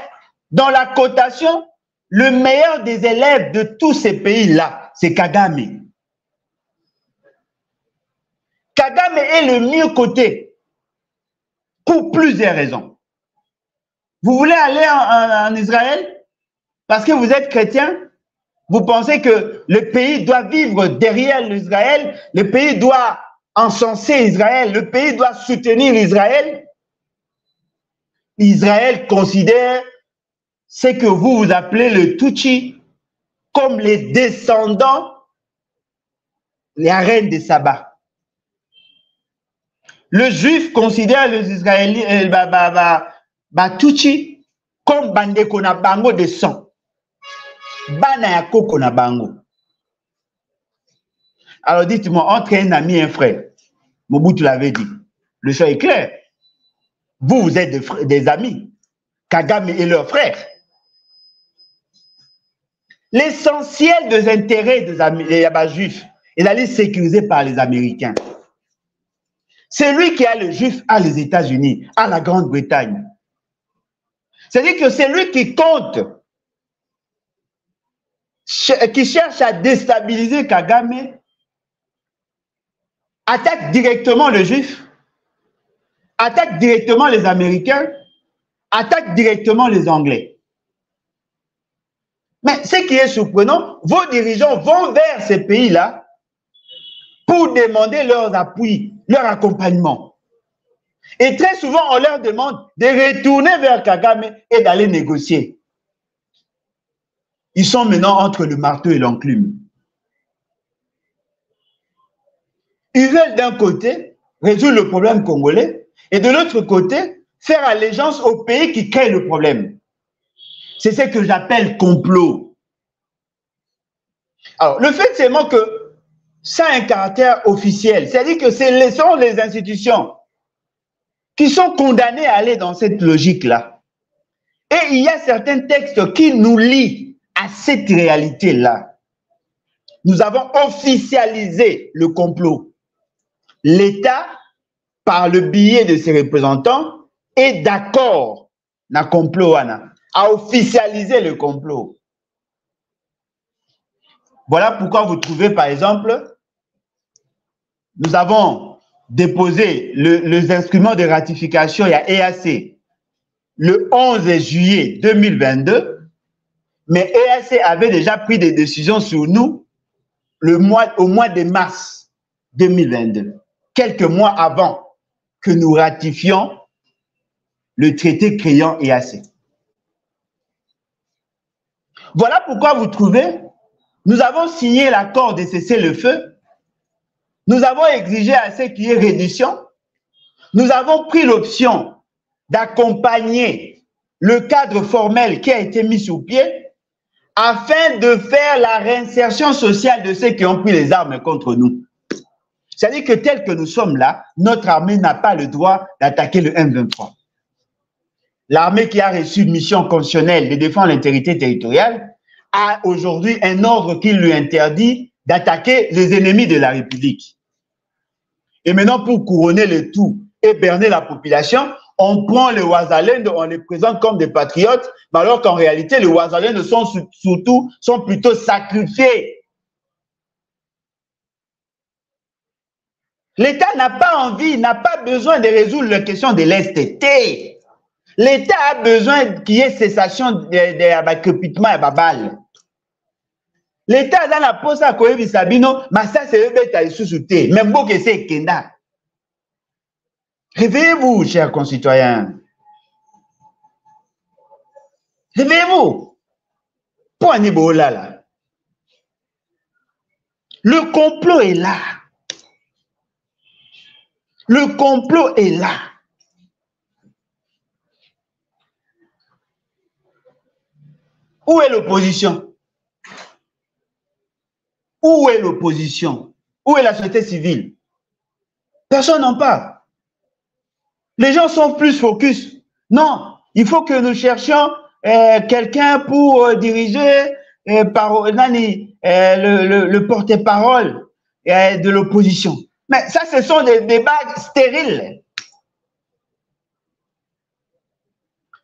dans la cotation, le meilleur des élèves de tous ces pays-là, c'est Kagame. Kagame est le mieux coté pour plusieurs raisons. Vous voulez aller en Israël parce que vous êtes chrétien? Vous pensez que le pays doit vivre derrière l'Israël, le pays doit encenser Israël, le pays doit soutenir Israël? Israël considère ce que vous appelez le Tutsi comme les descendants, les reines de Saba. Le juif considère les Israéliens, Tutsi comme bandeko na bango de sang. Bana ya koko na bango. Alors dites-moi, entre un ami et un frère, Mobutu l'avait dit, le choix est clair. Vous êtes des amis. Kagame et leurs frères. L'essentiel des intérêts des juifs est d'aller sécurisé par les Américains. Celui qui a le juif à les États-Unis, à la Grande-Bretagne. C'est-à-dire que c'est lui qui compte, qui cherche à déstabiliser Kagame, attaque directement le juif, attaque directement les Américains, attaque directement les Anglais. Mais ce qui est surprenant, vos dirigeants vont vers ces pays-là pour demander leurs appuis, leur accompagnement. Et très souvent, on leur demande de retourner vers Kagame et d'aller négocier. Ils sont maintenant entre le marteau et l'enclume. Ils veulent d'un côté résoudre le problème congolais, et de l'autre côté, faire allégeance au pays qui crée le problème. C'est ce que j'appelle complot. Alors, le fait seulement que ça a un caractère officiel, c'est-à-dire que ce sont les institutions qui sont condamnées à aller dans cette logique-là. Et il y a certains textes qui nous lient à cette réalité-là. Nous avons officialisé le complot. L'État, par le biais de ses représentants, est d'accord na complot à officialiser le complot. Voilà pourquoi vous trouvez, par exemple, nous avons déposé les instruments de ratification, il y a EAC, le 11 juillet 2022, mais EAC avait déjà pris des décisions sur nous au mois de mars 2022, quelques mois avant que nous ratifions le traité créant EAC. Voilà pourquoi vous trouvez, nous avons signé l'accord de cessez-le-feu, nous avons exigé à ce qu'il y ait reddition, nous avons pris l'option d'accompagner le cadre formel qui a été mis sur pied afin de faire la réinsertion sociale de ceux qui ont pris les armes contre nous. C'est-à-dire que tel que nous sommes là, notre armée n'a pas le droit d'attaquer le M23. L'armée qui a reçu une mission constitutionnelle de défendre l'intégrité territoriale a aujourd'hui un ordre qui lui interdit d'attaquer les ennemis de la République. Et maintenant, pour couronner le tout et berner la population, on prend les Ouazalènes, on les présente comme des patriotes, mais alors qu'en réalité, les Ouazalènes sont plutôt sacrifiés. L'État n'a pas envie, n'a pas besoin de résoudre la question de l'STT. L'État a besoin qu'il y ait cessation de crépitement et babal. L'État a la poste à Koyebi Sabino, mais ça c'est eux qui sont sous-soutés. Même beau que c'est Kenda. Réveillez-vous, chers concitoyens. Réveillez-vous. Pour un là. Le complot est là. Le complot est là. Où est l'opposition? Où est l'opposition? Où est la société civile? Personne n'en parle. Les gens sont plus focus. Non, il faut que nous cherchions quelqu'un pour diriger le porte-parole de l'opposition. Mais ça, ce sont des débats stériles.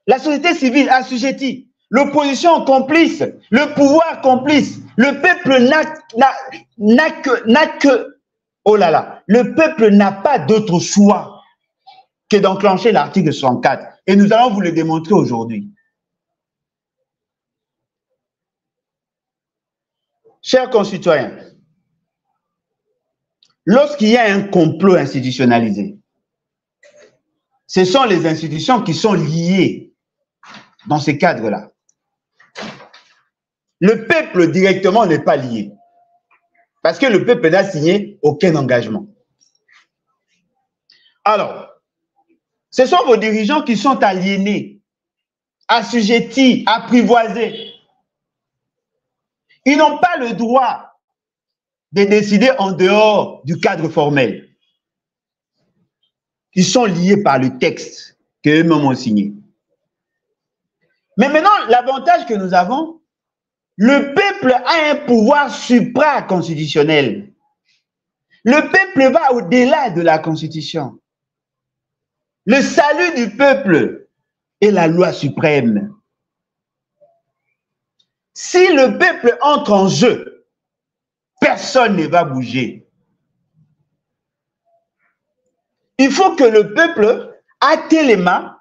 La société civile assujettie, l'opposition complice, le pouvoir complice, le peuple n'a que... Oh là là, le peuple n'a pas d'autre choix que d'enclencher l'article 64. Et nous allons vous le démontrer aujourd'hui. Chers concitoyens, lorsqu'il y a un complot institutionnalisé, ce sont les institutions qui sont liées dans ces cadres-là. Le peuple directement n'est pas lié. Parce que le peuple n'a signé aucun engagement. Alors, ce sont vos dirigeants qui sont aliénés, assujettis, apprivoisés. Ils n'ont pas le droit de décider en dehors du cadre formel. Ils sont liés par le texte qu'eux-mêmes ont signé. Mais maintenant, l'avantage que nous avons, le peuple a un pouvoir supra-constitutionnel. Le peuple va au-delà de la Constitution. Le salut du peuple est la loi suprême. Si le peuple entre en jeu, personne ne va bouger. Il faut que le peuple ate les mains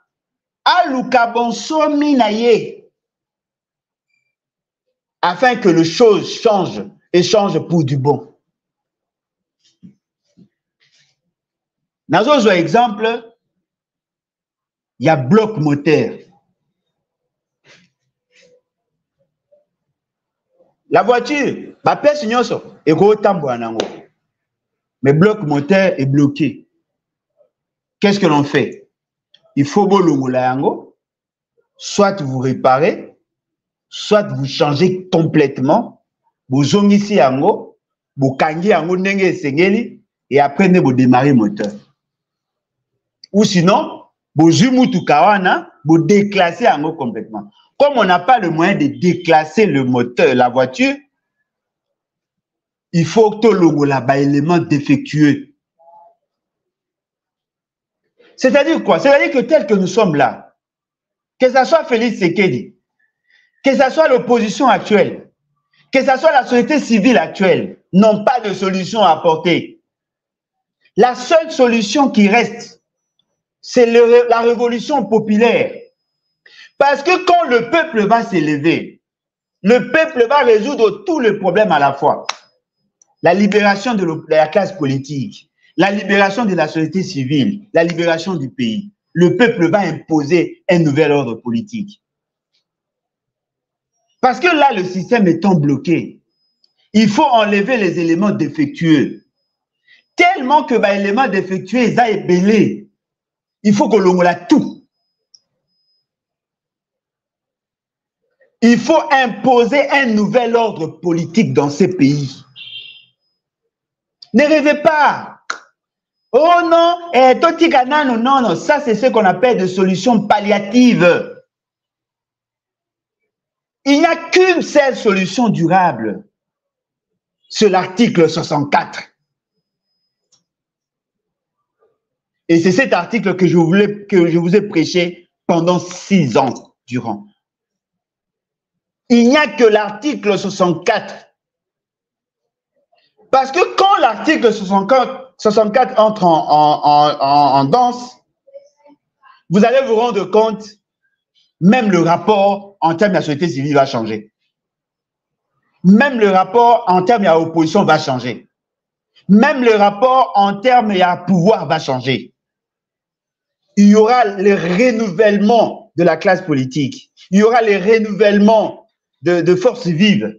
à l'ukabonso minaye afin que les choses changent et changent pour du bon. Dans un exemple, il y a bloc moteur. La voiture, ma pièce nyoso, est mais bloc moteur est bloqué. Qu'est-ce que l'on fait? Il faut soit vous réparez, soit vous changez complètement, vous zongisi yango, vous kangi yango nenge sengeli, et après vous démarrez le moteur. Ou sinon, vous vous déclassez yango complètement. Comme on n'a pas le moyen de déclasser le moteur, la voiture, il faut que le élément défectueux. C'est-à-dire quoi? C'est-à-dire que tel que nous sommes là, que ce soit Félix Tshisekedi, que ce soit l'opposition actuelle, que ce soit la société civile actuelle, n'ont pas de solution à apporter. La seule solution qui reste, c'est la révolution populaire. Parce que quand le peuple va s'élever, le peuple va résoudre tous les problèmes à la fois. La libération de la classe politique, la libération de la société civile, la libération du pays. Le peuple va imposer un nouvel ordre politique. Parce que là, le système étant bloqué, il faut enlever les éléments défectueux. Tellement que les éléments défectueux, ils aient belé. Il faut que l'on l'a tout. Il faut imposer un nouvel ordre politique dans ces pays. Ne rêvez pas. Oh non, non, ça c'est ce qu'on appelle des solutions palliatives. Il n'y a qu'une seule solution durable. C'est l'article 64. Et c'est cet article que je vous ai prêché pendant 6 ans durant. Il n'y a que l'article 64. Parce que quand l'article 64 entre en danse, vous allez vous rendre compte, même le rapport en termes de la société civile va changer. Même le rapport en termes de l'opposition va changer. Même le rapport en termes de pouvoir va changer. Il y aura le renouvellement de la classe politique. Il y aura le renouvellement de forces vives.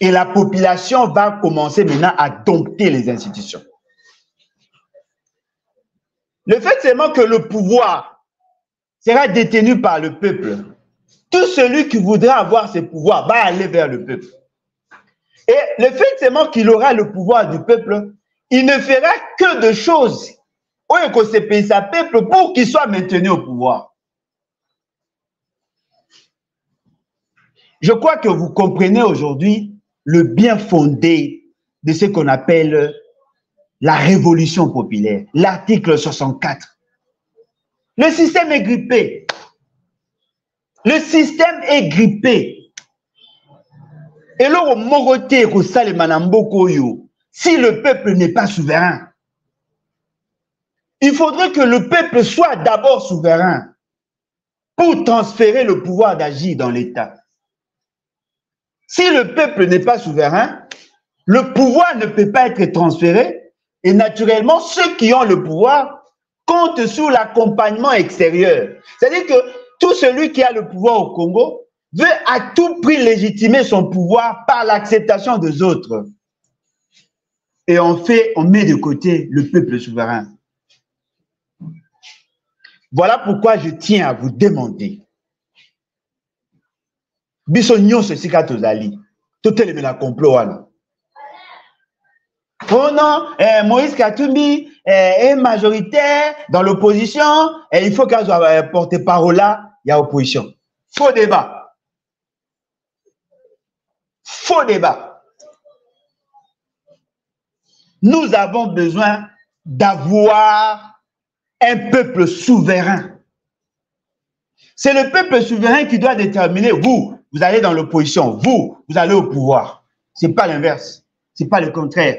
Et la population va commencer maintenant à dompter les institutions. Le fait seulement que le pouvoir sera détenu par le peuple, tout celui qui voudra avoir ce pouvoir va aller vers le peuple. Et le fait seulement qu'il aura le pouvoir du peuple, il ne fera que de choses pour qu'il soit maintenu au pouvoir. Je crois que vous comprenez aujourd'hui le bien fondé de ce qu'on appelle la révolution populaire, l'article 64. Le système est grippé. Le système est grippé. Et là, si le peuple n'est pas souverain, il faudrait que le peuple soit d'abord souverain pour transférer le pouvoir d'agir dans l'État. Si le peuple n'est pas souverain, le pouvoir ne peut pas être transféré et naturellement, ceux qui ont le pouvoir comptent sur l'accompagnement extérieur. C'est-à-dire que tout celui qui a le pouvoir au Congo veut à tout prix légitimer son pouvoir par l'acceptation des autres. Et on met de côté le peuple souverain. Voilà pourquoi je tiens à vous demander. Bisogno se sika tozali. Toteleme la complot wana. Oh non, Moïse Katumbi est majoritaire dans l'opposition et il faut qu'elle soit porte-parole là, il y a opposition. Faux débat. Faux débat. Nous avons besoin d'avoir un peuple souverain. C'est le peuple souverain qui doit déterminer, vous allez dans l'opposition, vous allez au pouvoir. Ce n'est pas l'inverse, ce n'est pas le contraire.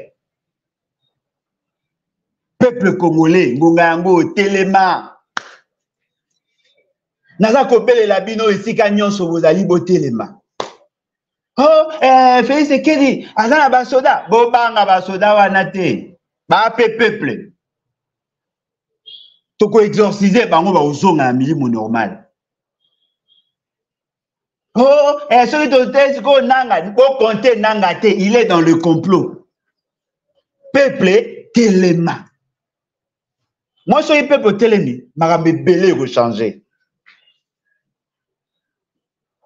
Peuple congolais, Ngongango, Telema. Naza kopele la bino esika nyonso bozali bo Telema. Oh, Félix Sekedi, azana basoda, bobanga basoda wana te. Ba peuple. Toko exorciser bango ba ozonga na milimo normal. Oh, celui de ko nanga, ko compter nanga te, il est dans le complot. Peuple Telema. Moi, je suis peuple Telemi, marambe belé rechanger.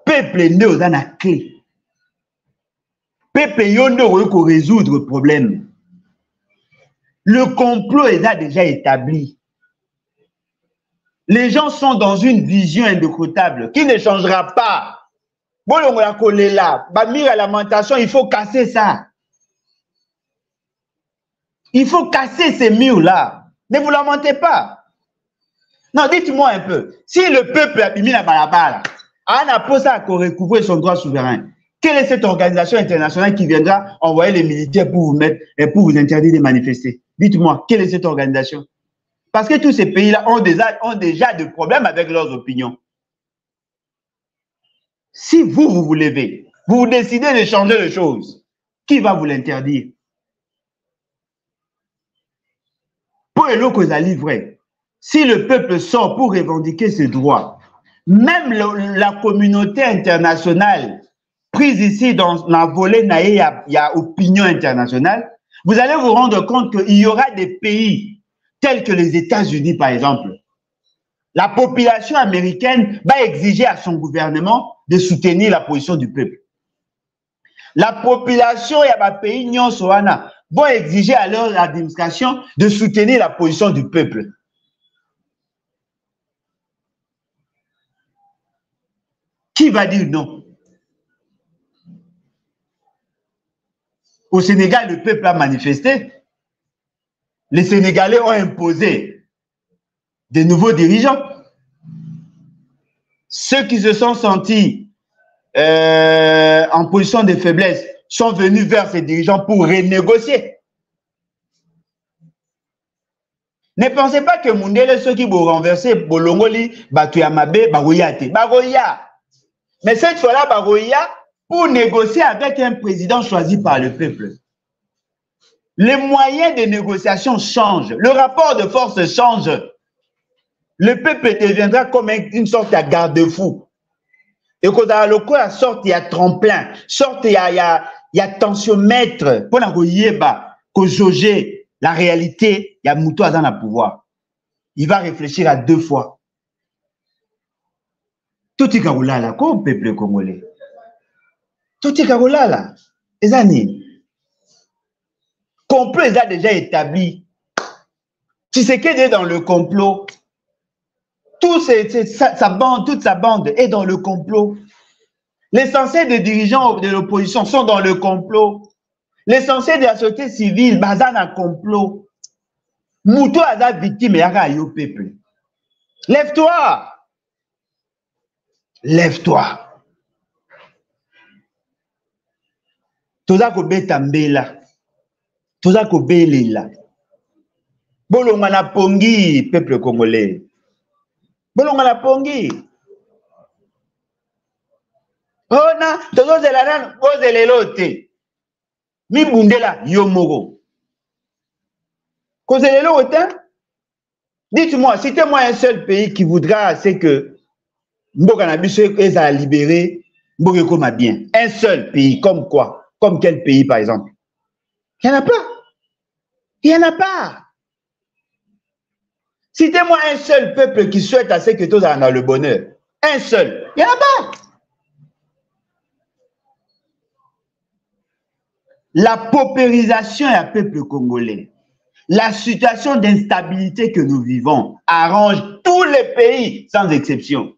Peuple né aux clé. Peuple yondo pour résoudre le problème. Le complot est déjà établi. Les gens sont dans une vision indécrottable qui ne changera pas. Bon, on va coller là. Bamir à lamentation, il faut casser ça. Il faut casser ces murs-là. Ne vous lamentez pas. Non, dites-moi un peu. Si le peuple a mis la balabala, on a posé à recouvrer son droit souverain, quelle est cette organisation internationale qui viendra envoyer les militaires pour vous mettre et pour vous interdire de manifester? Dites-moi, quelle est cette organisation? Parce que tous ces pays-là ont déjà des problèmes avec leurs opinions. Si vous vous levez, vous décidez de changer les choses, qui va vous l'interdire? Pour le cause à livrer, si le peuple sort pour revendiquer ses droits, même la communauté internationale prise ici dans la volée, il y a opinion internationale, vous allez vous rendre compte qu'il y aura des pays tels que les États-Unis, par exemple. La population américaine va exiger à son gouvernement de soutenir la position du peuple. La population et les pays nyonsoana vont exiger à leur administration de soutenir la position du peuple. Qui va dire non? Au Sénégal, le peuple a manifesté. Les Sénégalais ont imposé de nouveaux dirigeants. Ceux qui se sont sentis en position de faiblesse sont venus vers ces dirigeants pour renégocier. Ne pensez pas que Mundele, ceux qui vont renverser Bolongoli, Batuyamabe, Baroyate. Baroya. Mais cette fois-là, Baroya, pour négocier avec un président choisi par le peuple. Les moyens de négociation changent. Le rapport de force change. Le peuple deviendra comme une sorte de garde-fou. Et quand la sorte, il y a tremplin, sorte, il y a tensiomètre pour la yeba, pour jauger la réalité, il y a Moutoua dans le pouvoir. Il va réfléchir à 2 fois. Tout est là, comme peuple congolais. Tout est là. Les années. Complot est déjà établi. Tu sais qu'il est dans le complot. Toute sa bande est dans le complot. L'essentiel des dirigeants de l'opposition sont dans le complot. L'essentiel de la société civile, bazan un complot. Moutou a victime et a au peuple. Lève-toi. Lève-toi. Toza ko beta mbela. Toza ko belela. Bolonga na pongi, peuple congolais. Bolonga na pongi. Oh na, tozo zelana, ozelelo mi bundela yomoro. Kozelelo te? Dites-moi, citez-moi un seul pays qui voudra c'est que Mboka na biso eza libéré, Mboka koma bien. Un seul pays, comme quoi? Comme quel pays, par exemple? Il n'y en a pas. Il n'y en a pas. Citez-moi un seul peuple qui souhaite à ce que tous en a le bonheur. Un seul. Il n'y en a pas. La paupérisation du peuple congolais, la situation d'instabilité que nous vivons arrange tous les pays, sans exception.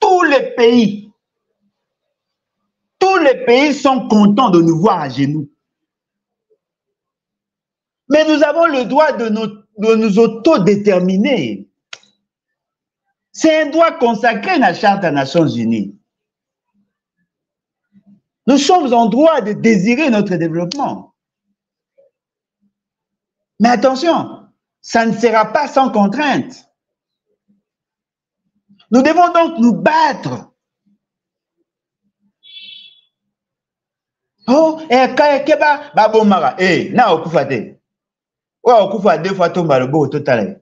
Tous les pays. Tous les pays sont contents de nous voir à genoux. Mais nous avons le droit de nous autodéterminer. C'est un droit consacré dans la Charte des Nations Unies. Nous sommes en droit de désirer notre développement. Mais attention, ça ne sera pas sans contrainte. Nous devons donc nous battre. Oh, keba babomara, na okufate. Wa okufa 2 fois tomba le beau total.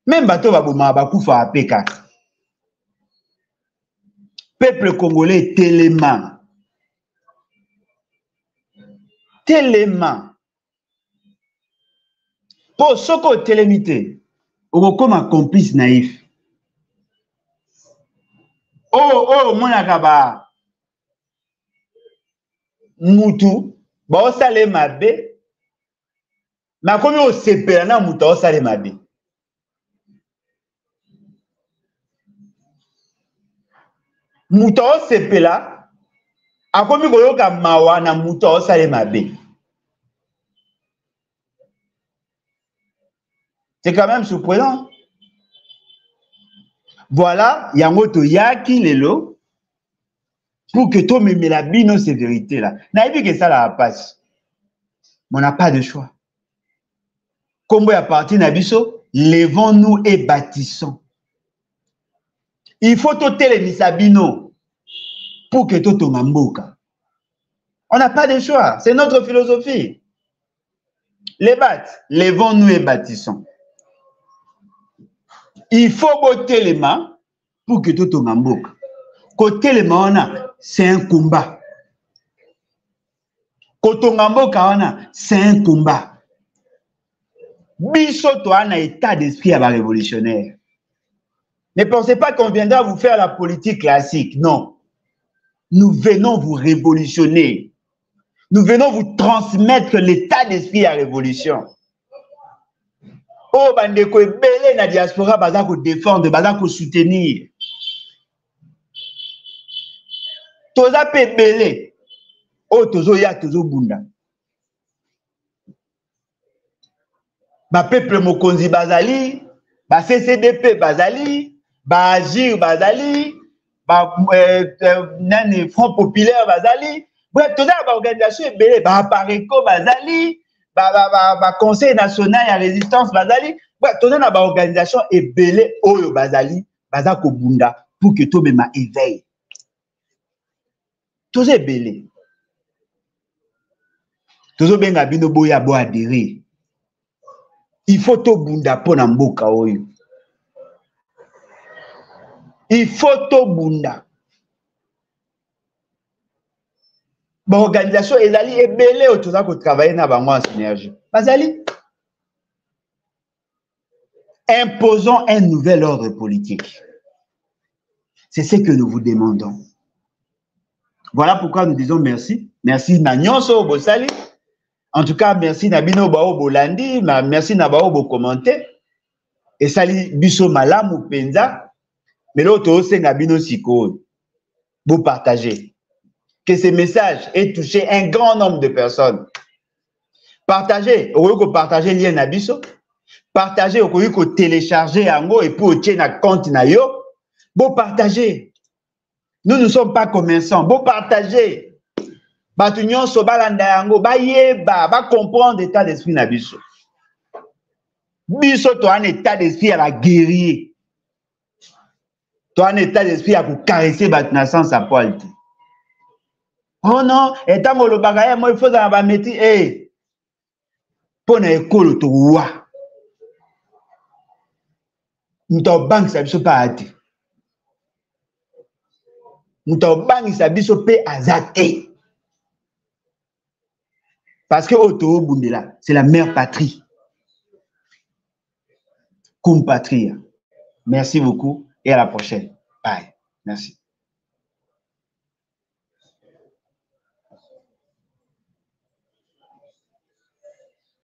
Même bateau babomara bakufa apeka. Peuple congolais téléma. Téléma. Pour soko télémité, on comme un complice naïf. Oh, mon akaba. Moutou, ba osale mabe. Ma komi o sepela na muta osale mabe. Muta o sepela, akomi koyoka mawa na muta osale mabe. C'est quand même surprenant. Voilà, yango to yaki lelo. Pour que toi me la bino ces vérités là. Naïbi que ça la passe. Mais on n'a pas de choix. Comme à partir d'Abisso, levons-nous et bâtissons. Il faut toter les misabino pour que toi mamboka. On n'a pas de choix. C'est notre philosophie. Les battes, levons-nous et bâtissons. Il faut botter les mains pour que tout tombe en boucle. Côté les mains, c'est un combat. Côté c'est un combat. Biso toi un état d'esprit à la révolutionnaire. Ne pensez pas qu'on viendra vous faire la politique classique. Non. Nous venons vous révolutionner. Nous venons vous transmettre l'état d'esprit à la révolution. Oh, bandeko ebele na diaspora baza ko défendre, baza ko soutenir. Toza pe ebele. Oh, tozo ya tozo bunda. Ba peuple mokonzi bazali, ba CCDP bazali, ba Agir bazali, ba nani Front Populaire bazali. Bref, toza ba organisation ebele, ba Pareco bazali. Ba Conseil national ya résistance bazali, toza na ba organisation ebele oyo bazali, baza ko bunda pour que tout mema éveil. Toza ebele. Tozo benga bino boya bo adhérer. Il faut to bunda pona mboka oyo. Il faut to bunda. Ba organisation ezali ebele o toza ko travailler na bango en synergie. Bazali. Imposons un nouvel ordre politique. C'est ce que nous vous demandons. Voilà pourquoi nous disons merci. Merci na nyonso bosali. En tout cas, merci na bino bao bolandi, merci na bao bo commenter. Et sali biso malamu penza. Mais l'autre senga bino siko. Vous partagez. Que ce message ait touché un grand nombre de personnes. Partagez. Au lieu que partager lien na biso. Partagez. Au lieu que télécharger yango et pour tien na compte na yo. Vous partagez. Nous ne sommes pas commerçants. Vous partagez. Batu nyonso balanda yango ba yeba ba comprendre l'état d'esprit na biso. Biso to un état d'esprit à la guerrier. To un état d'esprit à ku caresser batu na sens à poil. Oh non, état ngolo bagaya moi il faut dans ba métier pona ekolo to wa. Muto bank sa biso pa ati. Muto bank sa biso pe azate. Parce que Oto Bundela, c'est la mère patrie. Cum patria. Merci beaucoup et à la prochaine. Bye. Merci.